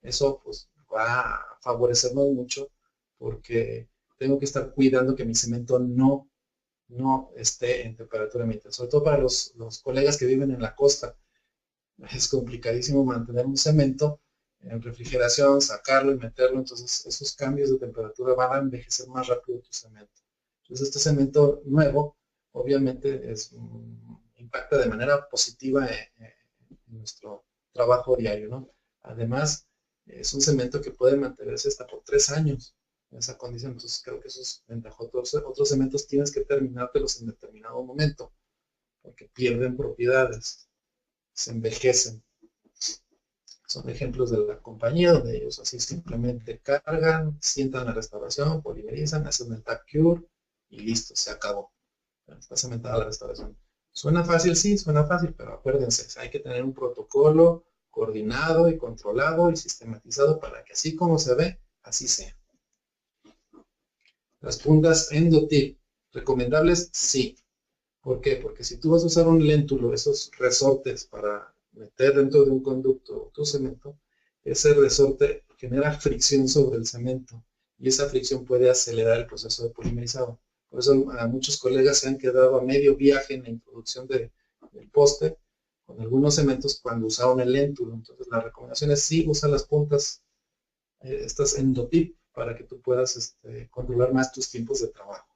Eso pues va a favorecernos mucho porque tengo que estar cuidando que mi cemento no esté en temperatura ambiente. Sobre todo para los colegas que viven en la costa. Es complicadísimo mantener un cemento en refrigeración, sacarlo y meterlo. Entonces esos cambios de temperatura van a envejecer más rápido tu cemento. Entonces este cemento nuevo obviamente impacta de manera positiva en nuestro trabajo diario, ¿no? Además, es un cemento que puede mantenerse hasta por 3 años en esa condición. Entonces creo que eso es ventajoso. Otros cementos tienes que terminártelos en determinado momento porque pierden propiedades, se envejecen. Son ejemplos de la compañía donde ellos así simplemente cargan, sientan la restauración, polimerizan, hacen el tap cure y listo, se acabó. Está cementada la restauración. ¿Suena fácil? Sí, suena fácil, pero acuérdense, hay que tener un protocolo coordinado y controlado y sistematizado para que así como se ve, así sea. Las puntas endotip, ¿recomendables? Sí. ¿Por qué? Porque si tú vas a usar un léntulo, esos resortes para meter dentro de un conducto tu cemento, ese resorte genera fricción sobre el cemento y esa fricción puede acelerar el proceso de polimerizado. Por eso a muchos colegas se han quedado a medio viaje en la introducción del poste con algunos cementos cuando usaron el léntulo. Entonces la recomendación es sí, usa las puntas, estas endotip, para que tú puedas controlar más tus tiempos de trabajo.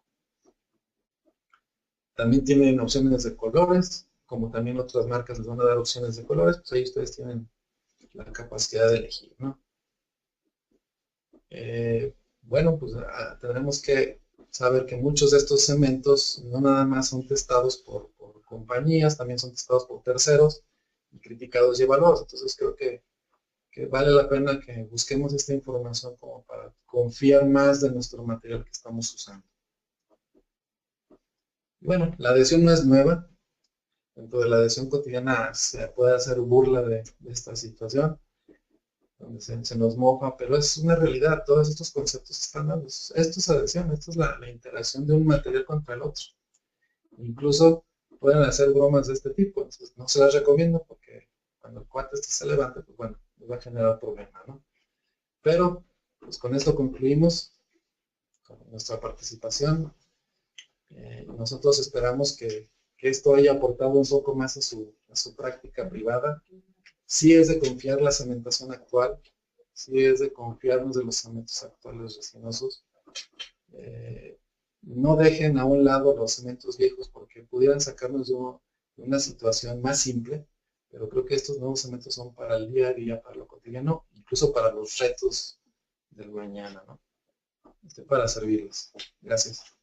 También tienen opciones de colores, como también otras marcas les van a dar opciones de colores, pues ahí ustedes tienen la capacidad de elegir, ¿no? Bueno, pues tendremos que saber que muchos de estos cementos no nada más son testados por compañías, también son testados por terceros, y criticados y evaluados. Entonces creo que vale la pena que busquemos esta información como para confiar más de nuestro material que estamos usando. Bueno, la adhesión no es nueva. Dentro de la adhesión cotidiana se puede hacer burla de esta situación, donde se nos moja, pero es una realidad. Todos estos conceptos están dados. Esto es adhesión, esto es la interacción de un material contra el otro. Incluso pueden hacer bromas de este tipo, entonces no se las recomiendo porque cuando el cuate se levante, pues bueno, nos va a generar problema, ¿no? Pero, pues con esto concluimos con nuestra participación. Nosotros esperamos que esto haya aportado un poco más a su práctica privada. Sí es de confiar la cementación actual, sí es de confiarnos de los cementos actuales resinosos. No dejen a un lado los cementos viejos porque pudieran sacarnos de una situación más simple, pero creo que estos nuevos cementos son para el día a día, para lo cotidiano, incluso para los retos del mañana, ¿no? Para servirles. Gracias.